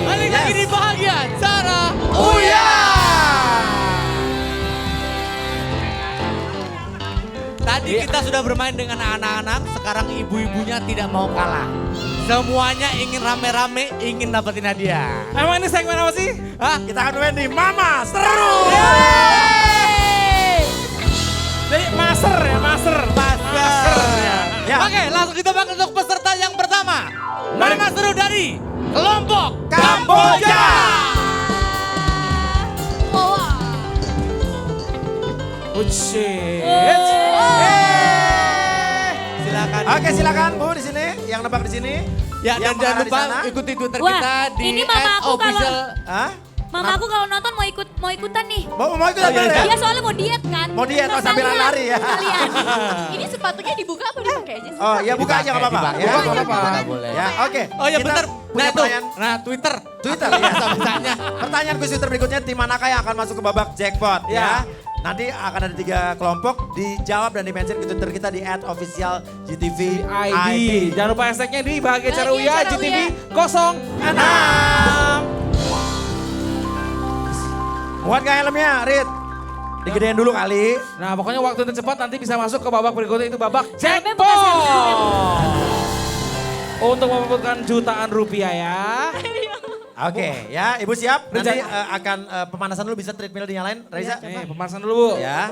Balik lagi di Bahagia Cara Uya. Tadi kita sudah bermain dengan anak-anak, sekarang ibu-ibunya tidak mau kalah. Semuanya ingin rame-rame, ingin dapetin hadiah. Emang ini segmen apa sih? Hah? Kita akan main di Mama Seru. Jadi master ya, master. Master ya. Ya. Oke, langsung kita panggil untuk peserta yang pertama. Mama Seru dari kelompok Kamboja. Bucit. Silakan. Oke, Ibu. silakan Bu di sini, yang nebak di sini. Ya, dan Yang jangan mengarah di lupa sana. ikuti Twitter Wah, kita di ini mama aku @official. Hah? Mama aku kalau nonton mau ikutan nih. Mau ikutan Oh, iya, ya? Dia soalnya mau diet kan. Mau diet, oh, sambil Sekalian, lari ya. sekalian. Ini sepatunya dibuka apa dipakai aja sih? Oh, ya buka aja nggak apa-apa. Dipakai, Ya, nggak apa-apa. Nggak boleh. Ya, oke. Oh ya Kita bentar. punya Nah itu, pertanyaan. nah Twitter. Twitter ya. Bahasanya. Pertanyaan kuis Twitter berikutnya, tim manakah yang akan masuk ke babak jackpot ya? Nanti akan ada 3 kelompok, dijawab dan di-mention ke Twitter kita di @officialgtv ID. Jangan lupa hashtagnya di Bahagia Cara Bahagia Uya Cara GTV Uya. 06. Muat gak helmnya, Rit? Digedein dulu kali. Nah pokoknya waktu tercepat nanti bisa masuk ke babak berikutnya itu babak Helmnya bekas helm. jackpot. Untuk memperebutkan jutaan rupiah ya. Oke, ya Ibu siap? Nanti Rencana- akan pemanasan dulu, bisa treadmill dinyalain, Reza? Nih pemanasan dulu Bu. Ya.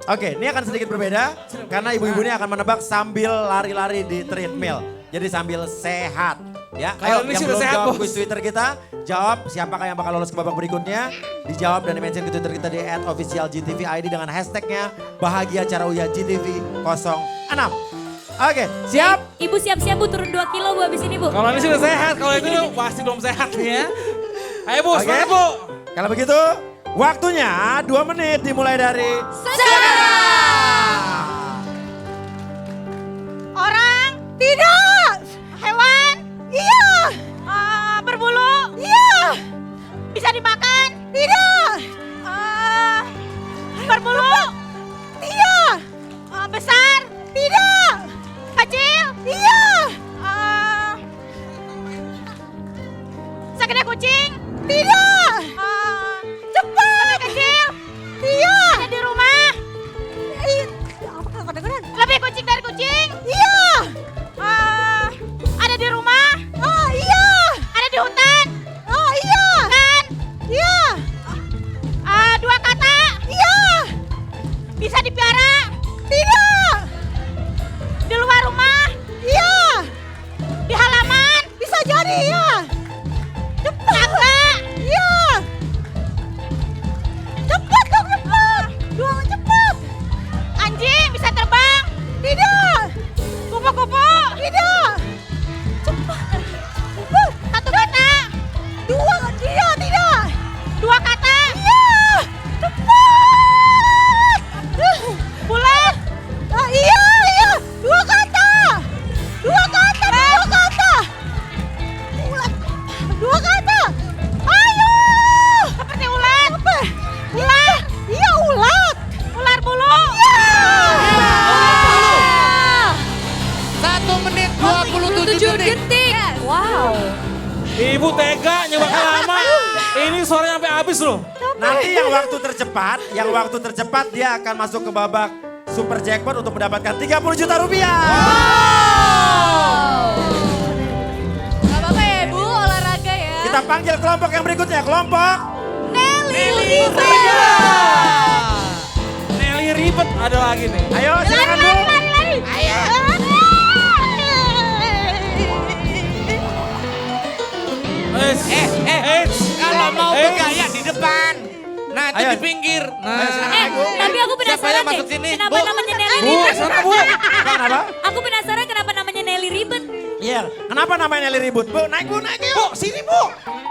Oke, ini akan sedikit berbeda karena ibu-ibu ini akan menebak sambil lari-lari di treadmill. Jadi sambil sehat. Ya, Kalau ayo ini yang sih udah belum sehat, jawab Bos. kuis Twitter kita, jawab siapakah yang bakal lolos ke babak berikutnya. Dijawab dan di-mention ke Twitter kita di @officialgtv_id dengan hashtagnya Bahagia Cara Uya GTV 06. Oke, siap? Ibu siap-siap Bu turun 2 kilo Bu abis ini Bu. Kalau ini sih udah sehat, kalau itu pasti belum sehat nih ya. Ayo Bu, Oke. semangat Bu. Kalau begitu, waktunya 2 menit dimulai dari Orang? Tidak. Hewan? Iya. Berbulu? Iya. Bisa dimakan? Tidak. Berbulu? Iya. Besar? Tidak. Kecil? Iya. Segede kucing? Tidak. Cepat. Lebih kecil? Iya. Ada di rumah? Lebih kucing dari kucing? Iya. Ada di rumah? Oh iya. Ada di hutan? Oh iya. Kan? Iya. 2 kata? Iya. Bisa dipiara? Tidak. Di luar rumah? Iya. Di halaman? Bisa jadi ya. Cepat. Iya. Cepat dong, cepat. Doang cepat. Anjing bisa terbang? Tidak. Kupu-kupu? Tidak. Cepat. Satu kata? 2. Iya, tidak. 2 kata? Iya. Cepat. Bulat? Iya, iya. 2 kata. 2 kata, 2 kata. Bulat. 2 kata. Ayo. Seperti ulat. Apa? Ular? Iya, ulat. Ular bulu? Iya. 1 menit 27 detik. Wow. Ibu tega nyebaknya lama. Ini suaranya sampai habis loh. nanti yang waktu tercepat dia akan masuk ke babak super jackpot untuk mendapatkan 30 juta rupiah. Gak apa-apa ya Bu, olahraga ya. Kita panggil kelompok yang berikutnya, kelompok Nelly. Nelly ribet ada lagi nih. Ayo silakan Bu. Lari. Ayo. Kalau mau bergaya di depan. Nah, itu Ayo. di pinggir. Nah, Tapi aku Siapa yang penasaran masuk deh, sini? kenapa Bu. namanya Nelly Bu, ribet? sana Bu. Kenapa? Aku penasaran kenapa namanya Nelly ribet. Iya, kenapa namanya Nelly ribut? Bu, naik yuk. Bu, sini Bu.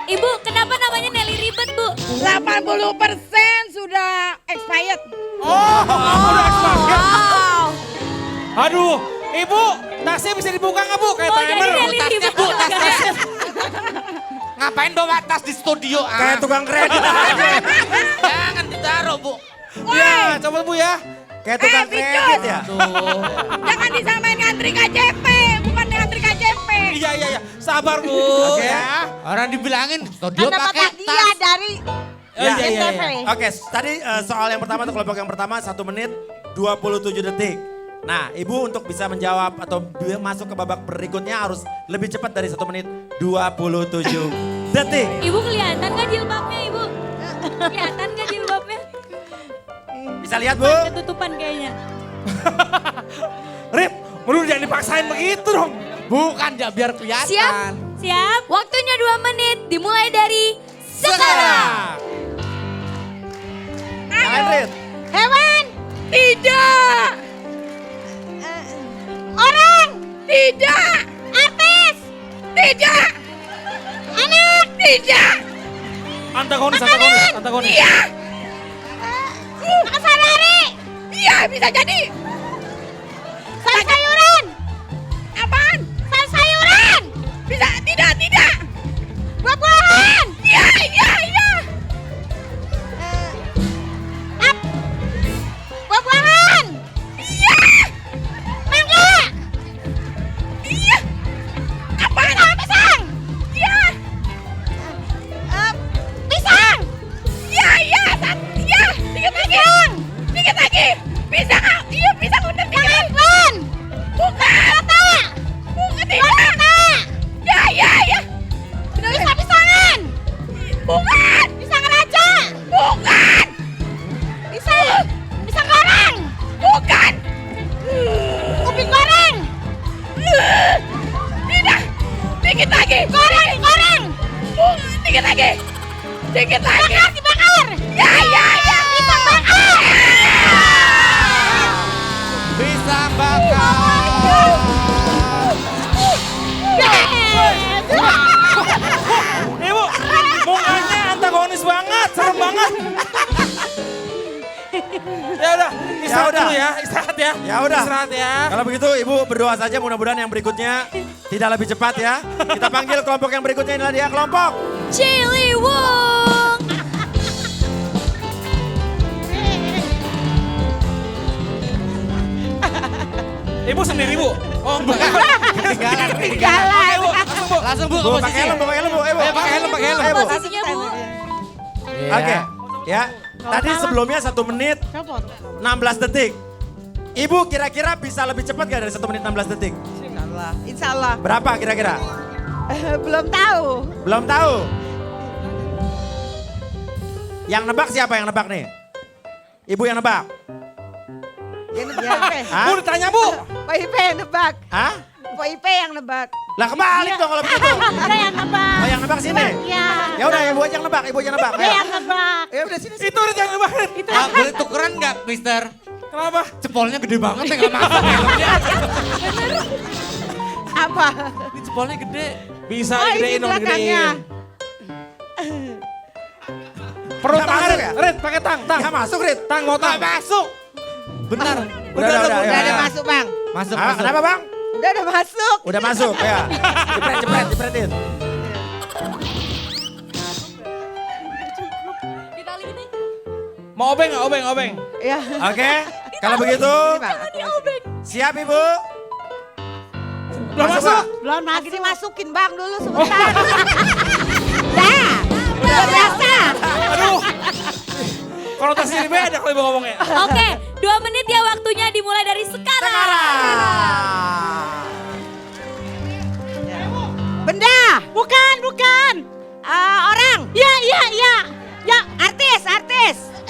Ibu, kenapa namanya Nelly ribet, Bu? 80% sudah expired. Udah expired. Aduh, Ibu, tasnya bisa dibuka nggak Bu? Kayak Oh, jadi timer. Nelly tasnya, ribet. Bu, tasnya. Ngapain bawa tas di studio? Kayak tukang kredit. Jangan ditaruh, Bu. Ya, coba Bu ya. Kayak tukang kredit ya. Jangan disamain ngantri KJP, bukan ngantri KJP. Iya. Sabar Bu. Oke. Ya. Orang dibilangin studio Kan dapat pakai hadiah tas. dari Ya. STV. Oke, tadi soal yang pertama atau kelompok yang pertama 1 menit 27 detik. Nah, Ibu untuk bisa menjawab atau masuk ke babak berikutnya harus lebih cepat dari 1 menit 27 detik. Ibu kelihatan gak jilbabnya, Ibu? Kelihatan gak jilbabnya? Bisa lihat, Bu? Ketutupan kayaknya. Rip, lu jangan dipaksain begitu dong. Bukan, ya biar kelihatan. Siap? Siap? Waktunya 2 menit dimulai dari sekarang. Jangan, Rit. Hewan? Tidak. Orang? Tidak. Artis? Tidak. Anak? Tidak. Antagonis. Iya. Sehari-hari? Iya, bisa jadi. Sayur-sayuran? Apaan? Sayur-sayuran? Bisa, tidak. Buah-buahan? Iya. Buah-buahan? Iya. Mangga? Iya. Apaan? Pisang? Iya. Pisang? Iya. Dikit lagi. Pisang. Iya, pisang udah dikit lagi. Bukan. Bukan. Tidak. Ya. Pisang-pisangan. Bukan. Pisang raja. Bukan. Pisang goreng. Bukan. Kuping goreng. Tidak. Dikit lagi. Goreng. Dikit lagi. Dibakar. Ya. Pisang bakar. Pisang bakar. Ibu, mukanya antagonis banget, serem banget. Ya udah, istirahat dulu ya, istirahat ya. Ya udah. Istirahat ya. Kalau begitu Ibu berdoa saja mudah-mudahan yang berikutnya tidak lebih cepat ya. Kita panggil kelompok yang berikutnya, inilah dia kelompok. Ciliwung. Ibu sendiri Bu. Oh, bukan. Ketinggalan. Ibu, langsung Bu. Langsung, Bu, ke Bu, posisi. pakai helm, Bu. Ayo, pakai helm. Ayo, Bu. Posisinya, Bu. Oke, ya. Tadi sebelumnya 1 menit 16 detik. Ibu kira-kira bisa lebih cepat gak dari 1 menit 16 detik? Insya Allah. Berapa kira-kira? Belum tahu. Belum tahu. Yang nebak siapa yang nebak nih? Ibu yang nebak? Hah? Bu ditanya Bu. Pak Ipe yang nebak. Hah? Pak Ipe yang nebak. Lah kebalik dong kalau begitu. Ada yang nebak. Oh yang nebak sini? Iya. Ya udah ibu aja yang nebak, ibu aja yang nebak. Dia Ayo. yang nebak. Ya udah sini. Itu udah jangan banget. Ah, boleh tukeran nggak, Mister? Kenapa? Cepolnya gede banget ya nggak masuk helmnya. Apa? Ini cepolnya gede. Bisa Oh, ini gedein dong, belakangnya. gedein. Perut Nggak tangan, masuk ya? Rit, pakai tang. Nggak masuk Rit. Tang, mau tang. Masuk. Benar. Udah, Udah ada ya. masuk bang. Masuk, Ah, kenapa bang? Udah masuk. Udah masuk ya. Jepretin. Mau obeng nggak? Obeng. Ya. Oke, kalau begitu siap ibu? Belum Masuk, masuk. Pak? Belum lagi dimasukin bang dulu sebentar. Dah. Udah biasa. Aduh. Konotasinya beda kalau ibu ngomongnya. Oke, 2 menit ya waktunya dimulai dari sekarang. Benda. Bukan. Orang. Ya. Ya, artis.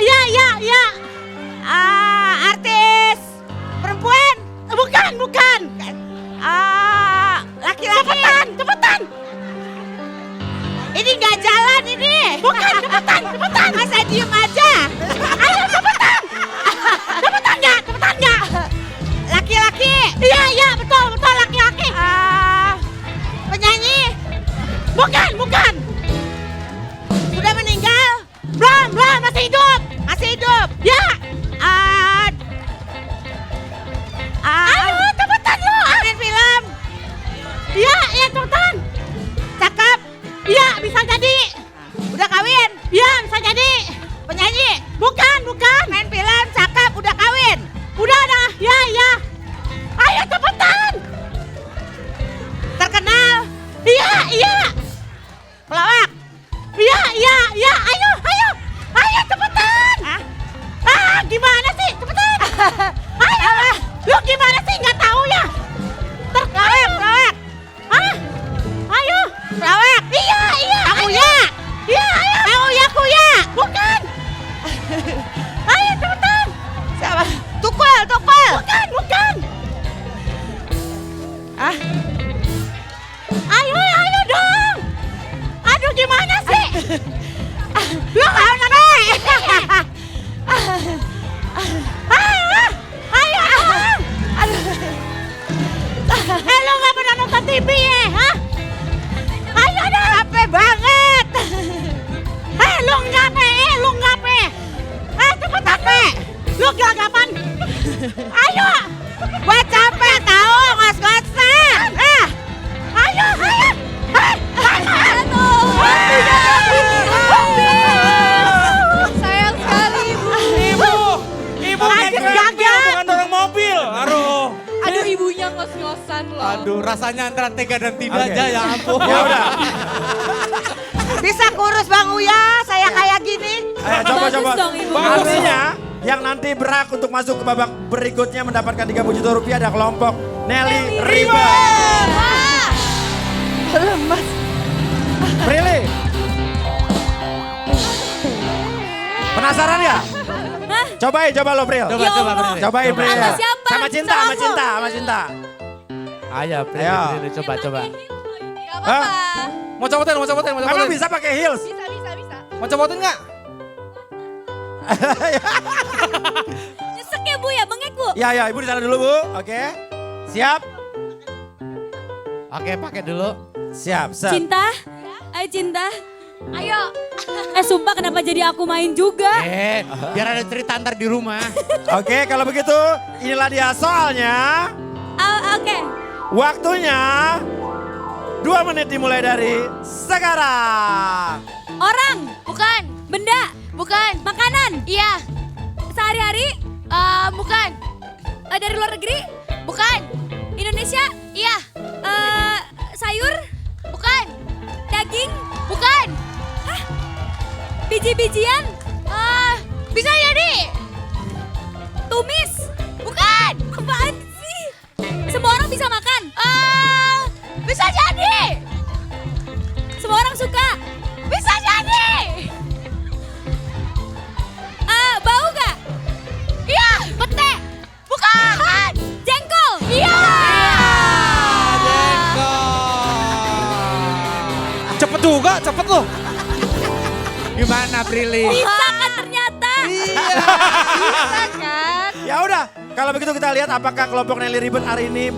Ya. Artis. Perempuan. Bukan. Laki-laki. Cepetan. Ini nggak jalan ini. Bukan, cepetan. Masa diem aja. Ayo cepetan. Cepetan nggak? Laki-laki. Iya, betul laki-laki. Penyanyi. Bukan. Sudah meninggal? Belum, masih hidup. Ya. Ayo cepetan lu. Main film. Iya, cepetan. Cakep. Iya, bisa jadi. Udah kawin? Iya, bisa jadi. Penyanyi? Bukan. Main film, cakep, udah kawin. Udah. Ya. Ayo cepetan. Terkenal? Iya. Pelawak? Iya. Ayo cepetan. Gimana sih? Cepetan. Ayo. Lu gimana sih? Nggak tahu ya? Pelawak. Ayo. Pelawak. Iya. Aku ya. Iya. Aku ya. Bukan. Ayo cepetan. Siapa? Tukul. Bukan. Ayo dong. Aduh gimana sih? Lu nggak ngerti. Ayo. Lu nggak pernah nonton TV ya? Hah? Ayo dong. Capek banget. Lu ngape? Cepet capek. Lu gelagapan. Ayo. Gua capek tahu ngos-ngosan. Ayo. Sayang sekali Ibu. Ibu Lanjut kayak gagal. bukan dorong mobil. Aduh. Aduh ibunya ngos-ngosan loh. Aduh, rasanya antara tega dan tidak Oke. aja ya ampun. Ya udah. Bisa kurus Bang Uya, saya kayak gini. Ayo coba. Bagus dong, Ibu. Artinya yang nanti berhak untuk masuk ke babak berikutnya mendapatkan 30 juta rupiah ada kelompok Nelly River. Lemas. Prilly. Penasaran ya? Hah? Coba lo Pril. Coba, Ya coba, Allah. Prilly. Cobain Pril. Sama siapa? Sama cinta. Ayo, Prilly, Ayo. Prilly, coba. Hah? Mau copotin. Emang bisa pakai heels? Bisa. Mau copotin nggak? Nyesek ya Bu ya, bengek Bu. Ya, Ibu di sana dulu Bu. Oke. Siap? Oke, pakai dulu. Siap, set. Cinta? Ayo cinta. Ayo. Sumpah kenapa jadi aku main juga? Biar ada cerita ntar di rumah. Oke, kalau begitu inilah dia soalnya. Oke. Waktunya 2 menit dimulai dari sekarang. Orang, Bukan. benda, Bukan. makanan, Iya. sehari-hari, Bukan. dari luar negeri, Bukan. Indonesia, Iya. sayur, Bukan. daging, Bukan. biji-bijian, Bisa jadi. tumis. Bukan. Apaan sih? Semua orang bisa makan. Bisa jadi. Semua orang suka. Bisa jadi. Bau gak? Iya. Pete. Bukan. Jengkol. Iya. Cepet juga, cepet loh. Gimana, Prilly? Bisa kan ternyata. Bisa kan? Ya udah, kalau begitu kita lihat apakah kelompok Nelly Ribbon hari ini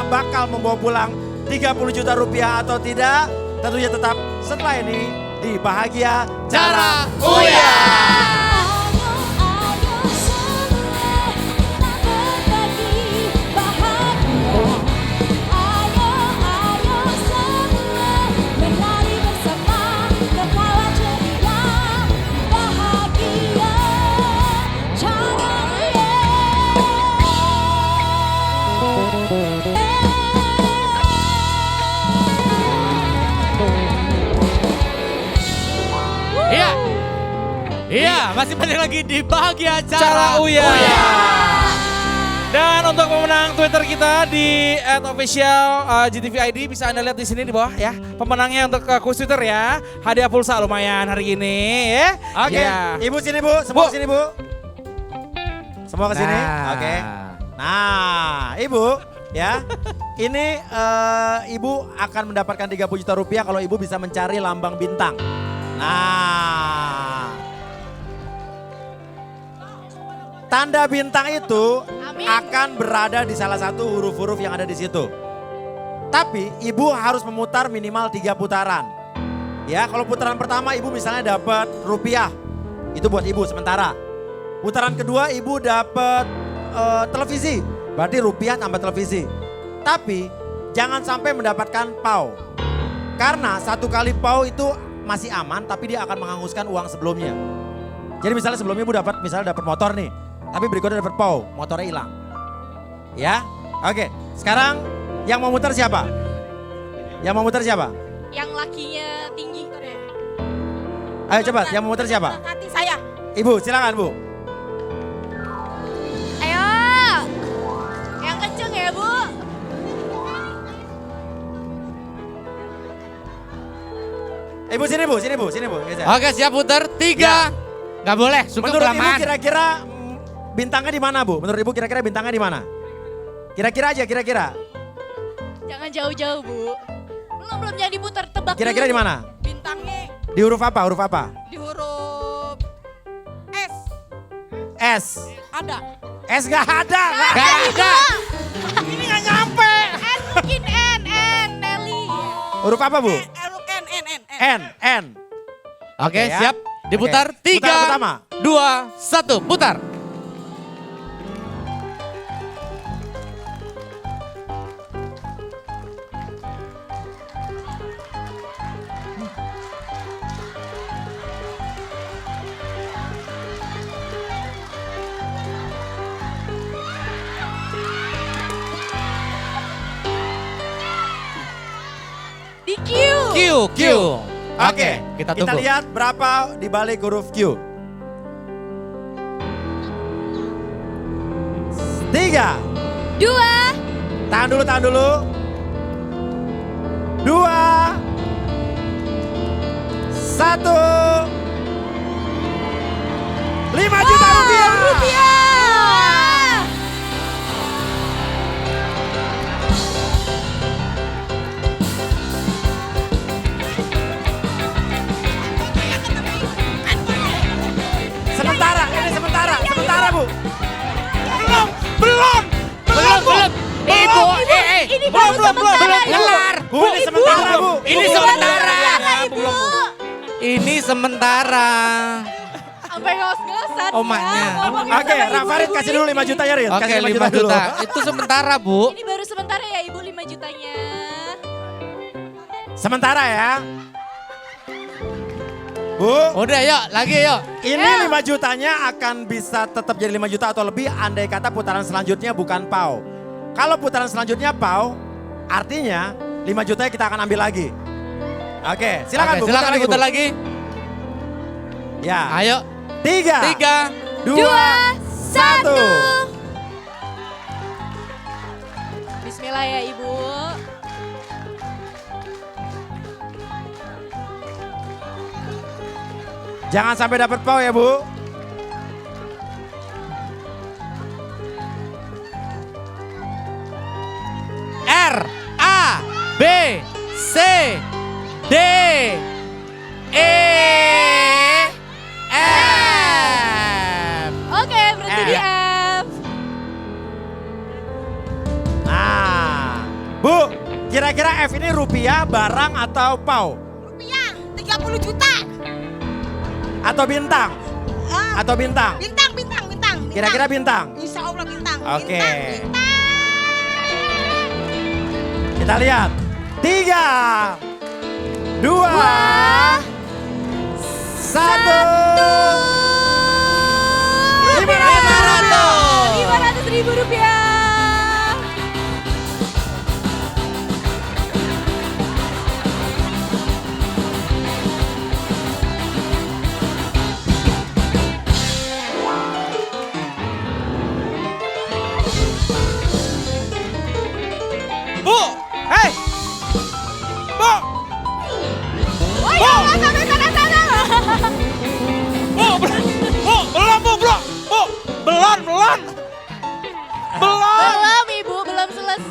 bakal membawa pulang 30 juta rupiah atau tidak. Tentunya tetap setelah ini di Bahagia Cara Uya. Iya, masih balik lagi di Bahagia Cara Uya. Dan untuk pemenang Twitter kita di @official GTV ID bisa Anda lihat di sini di bawah ya. Pemenangnya untuk kuis Twitter ya. Hadiah pulsa lumayan hari ini ya. Oke, Ya. Ibu sini Bu, semua Bu. ke sini Bu. Semua ke sini, Nah. oke. Nah, Ibu, Ya, ini ibu akan mendapatkan 30 juta rupiah kalau ibu bisa mencari lambang bintang. Nah, tanda bintang itu akan berada di salah satu huruf-huruf yang ada di situ. Tapi ibu harus memutar minimal 3 putaran. Ya, kalau putaran pertama ibu misalnya dapat rupiah, itu buat ibu sementara. Putaran kedua ibu dapat televisi, berarti rupiah tambah televisi. Tapi jangan sampai mendapatkan pau. Karena 1 kali pau itu masih aman, tapi dia akan menghanguskan uang sebelumnya. Jadi misalnya sebelumnya ibu dapat motor nih, tapi berikutnya dapat pau, motornya hilang. Ya, oke. Sekarang yang mau muter siapa? Yang mau muter siapa? Yang lakinya tinggi. Ayo cepat, yang mau muter siapa? Hati saya. Ibu, silakan Bu. Ayo. Yang kenceng ya Bu. Ibu sini Bu, sini Bu, sini Bu. Geser. Oke, siap putar. 3. Nggak boleh, suka Menurut Ibu kelamaan. kira-kira bintangnya di mana Bu? Menurut Ibu kira-kira bintangnya di mana? Kira-kira aja, kira-kira. Jangan jauh-jauh Bu. Belum jadi putar, tebak Kira-kira di dulu. mana? Bintangnya Di huruf apa? Huruf apa? di huruf S. S. Ada. S gak ada. Nggak ada. Ini nggak nyampe. N mungkin N. Nelly. Huruf apa Bu? N. N. Oke, ya. siap. Diputar. Oke. Putaran 3, pertama. 2, 1, putar. Di Q. Q. Oke, kita kita tunggu. lihat berapa di balik huruf Q. 3. 2. Tahan dulu. 2. 1. 5 juta rupiah. Sementara Bu. Belum. Ibu, Ini baru sementara, Ibu. kelar. Bu, ini sementara Bu. Ini sementara. Ini sementara. Sampai ngos-ngosan. Oh, maknya. Oke, Rafarid kasih dulu 5 juta ya Rin. Oke, Kasih 5 dulu. juta. Itu sementara, Bu. Ini baru sementara ya Ibu 5 jutanya. Sementara ya. Bu, Udah, yuk, lagi yuk. ini 5 jutanya akan bisa tetap jadi 5 juta atau lebih andai kata putaran selanjutnya bukan pau. Kalau putaran selanjutnya pau, artinya 5 jutanya kita akan ambil lagi. Oke, silakan Oke, Bu. silakan diputar Bu. lagi. Ya. Ayo. 3, 3. 2, 1. Bismillah ya Ibu. Jangan sampai dapat pau ya Bu. R, A, B, C, D, E, F. Oke, berarti di F. Nah, Bu, kira-kira F ini rupiah, barang atau pau? Rupiah 30 juta. Atau bintang? Ah, Atau bintang? bintang. Kira-kira bintang? Insya Allah bintang. Oke. Bintang. Kita lihat. 3, 2, 1. 500.000 rupiah. Bu, hei. Bu.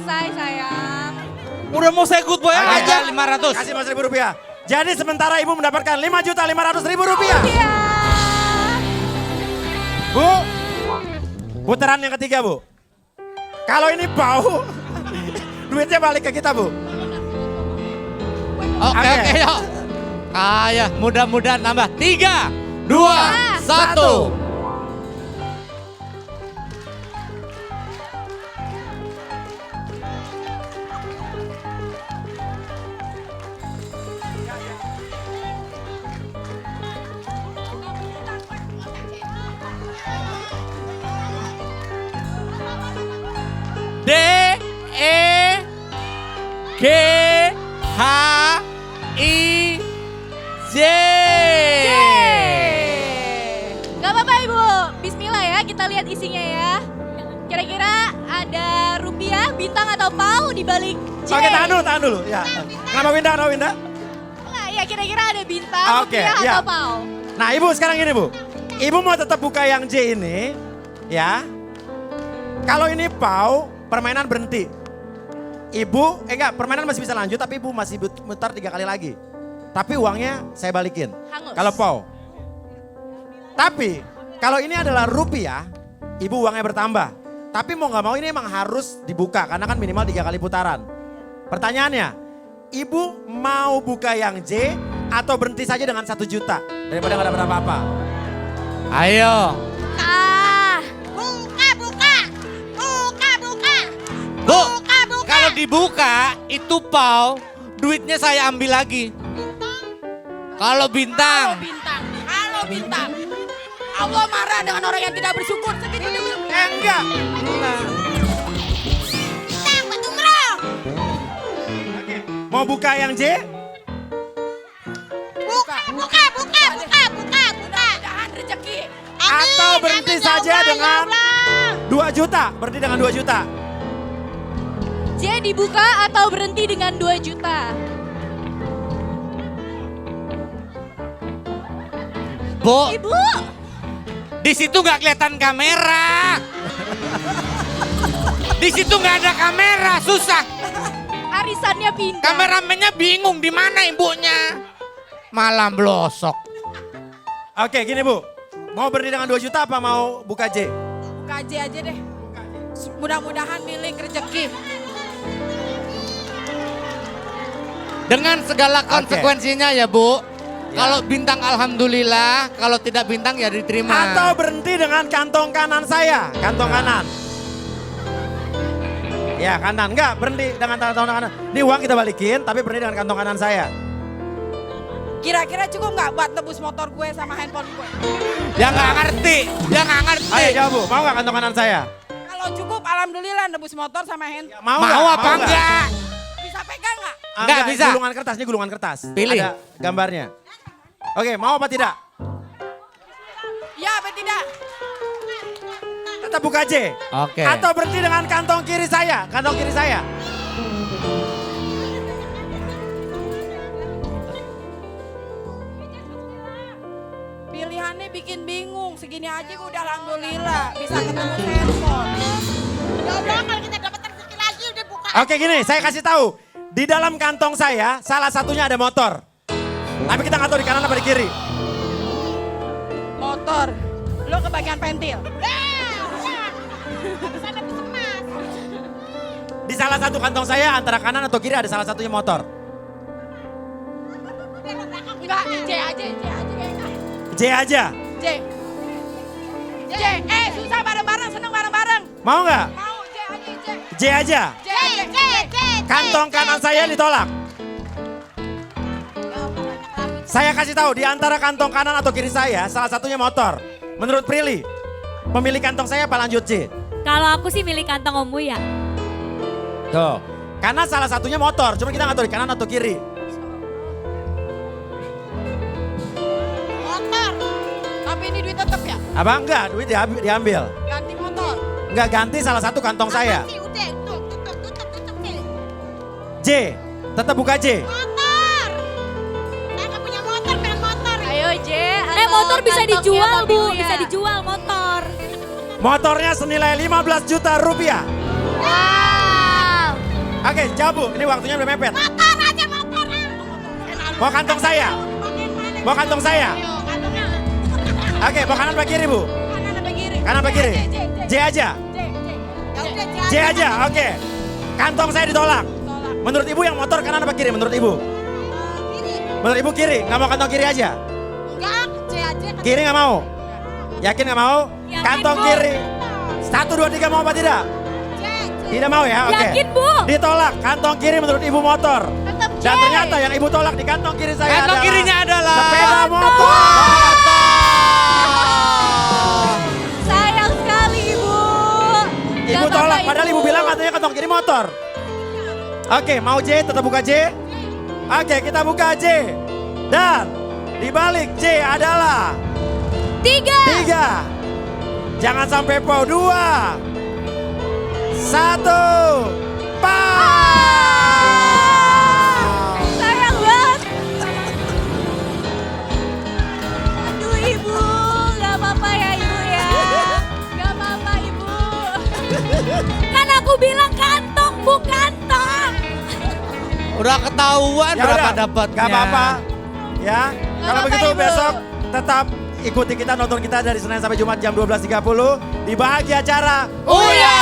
selesai sayang. Udah mau saya goodbye Oke. aja. 500. Kasih Mas Rp1.000. Jadi sementara ibu mendapatkan Rp5.500.000. Iya. Bu, putaran yang ketiga bu. Kalau ini bau, duitnya balik ke kita bu. Oke, Oke. oke, yuk. Kaya, mudah-mudahan nambah. 3, 2, 1. D, E, G, H, I, J. Gak apa-apa Ibu, bismillah ya kita lihat isinya ya. Kira-kira ada rupiah, bintang atau pau di balik J? Oke, tahan dulu. Ya. Kenapa Winda? Enggak, ya kira-kira ada bintang, Oke, rupiah ya. atau pau? Nah ibu sekarang gini bu. Ibu mau tetap buka yang J ini. Ya. Kalau ini pau, permainan berhenti. Ibu, permainan masih bisa lanjut tapi ibu masih mutar 3 kali lagi. Tapi uangnya saya balikin. Hangus. Kalau pau. Tapi kalau ini adalah rupiah, ibu uangnya bertambah. Tapi mau gak mau ini emang harus dibuka karena kan minimal 3 kali putaran. Pertanyaannya, ibu mau buka yang J atau berhenti saja dengan 1 juta daripada gak dapat apa-apa? Ayo. Ah, Bu, kalau dibuka itu pau, duitnya saya ambil lagi. Kalau bintang. Kalau bintang. Allah marah dengan orang yang tidak bersyukur. Enggak. Mau buka yang J? Buka. Mudah-mudahan rezeki. Atau berhenti saja dengan 2 juta? Berhenti dengan 2 juta. J dibuka atau berhenti dengan 2 juta? Bu, Ibu, di situ nggak kelihatan kamera. Di situ nggak ada kamera, susah. arisannya pindah. Kameramennya bingung di mana ibunya. Malam blosok. Oke gini bu, mau berhenti dengan 2 juta apa mau buka J? Buka aja deh. Mudah-mudahan milik rezeki. Dengan segala konsekuensinya ya Bu. Kalau bintang alhamdulillah, kalau tidak bintang ya diterima. Atau berhenti dengan kantong kanan saya, kantong kanan. Ya kanan, enggak berhenti dengan kantong kanan. Ini uang kita balikin tapi berhenti dengan kantong kanan saya. Kira-kira cukup nggak buat tebus motor gue sama handphone gue? Dia nggak ngerti, dia nggak ngerti. Ayo jawab bu, mau nggak kantong kanan saya? Kalau cukup alhamdulillah tebus motor sama handphone. Mau Mau nggak? apa enggak? Bisa pegang nggak? Nggak bisa. Gulungan kertas, ini gulungan kertas. Pilih. Ada gambarnya. Oke, mau apa tidak? Ya apa tidak? Tetap buka J. Oke. Atau berhenti dengan kantong kiri saya, kantong kiri saya. Pilihannya bikin bingung. Segini aja gue udah alhamdulillah bisa ketemu handphone. Ya udah kalau kita dapat rezeki lagi udah buka. Oke gini, saya kasih tahu. Di dalam kantong saya, salah satunya ada motor. Tapi kita nggak tahu di kanan apa di kiri. Motor. Lo ke bagian pentil. Di salah satu kantong saya, antara kanan atau kiri ada salah satunya motor. Enggak, J aja kayaknya. J aja. J. Susah bareng-bareng, seneng bareng-bareng. Mau nggak? Mau J aja, J. J aja. J. Kantong kanan saya ditolak. Saya kasih tahu, di antara kantong kanan atau kiri saya, salah satunya motor. Menurut Prilly, pemilik kantong saya apa lanjut J? Kalau aku sih milih kantong Om Buya. Tuh, karena salah satunya motor, cuma kita nggak tahu di kanan atau kiri. Motor. Tapi ini duit tetap ya? Apa enggak? Duit diambil. Ganti motor. Enggak ganti salah satu kantong saya. Udah, tutup. J, tetap buka J. Motor. Saya nggak punya motor, pengen motor. Ayo J. atau Motor bisa kantongnya dijual Bang Bu, Buya? bisa dijual motor. Motornya senilai 15 juta rupiah. Wow. Oke, jawab Bu, ini waktunya udah mepet. Motor aja motor. Mau kantong saya? Mau kantong saya? Oke, mau kanan apa kiri Bu? Kanan apa kiri? Kanan apa kiri? J aja? Ya udah J aja, oke. Kantong saya ditolak. Menurut Ibu yang motor kanan apa kiri menurut Ibu? Kiri. Menurut Ibu kiri, nggak mau kantong kiri aja? Enggak, C aja. Kiri nggak mau? Yakin nggak mau? Yakin, Kantong Bu. kiri. 1, 2, 3 mau apa tidak? C. Tidak mau ya, oke. Yakin, Bu? Ditolak, kantong kiri menurut Ibu motor. Tetap C. Dan ternyata yang Ibu tolak di kantong kiri saya Kantong adalah kirinya adalah sepeda motor. Sayang sekali Ibu. Ibu Gak tolak, apa-apa, padahal Ibu bilang katanya kantong kiri motor. Oke, mau J, tetap buka J. Oke, kita buka J. Dan di balik J adalah 3. Jangan sampai po. 2, 1. Sayang banget. Aduh Ibu, gak apa-apa ya Ibu ya. Gak apa-apa Ibu. Kan aku bilang kantong bukan tong. udah ketahuan Ya berapa udah, dapatnya. gak apa-apa. Ya, kalau apa-apa, begitu Ibu. besok tetap ikuti kita, nonton kita dari Senin sampai Jumat jam 12.30 di bahagia acara Uya.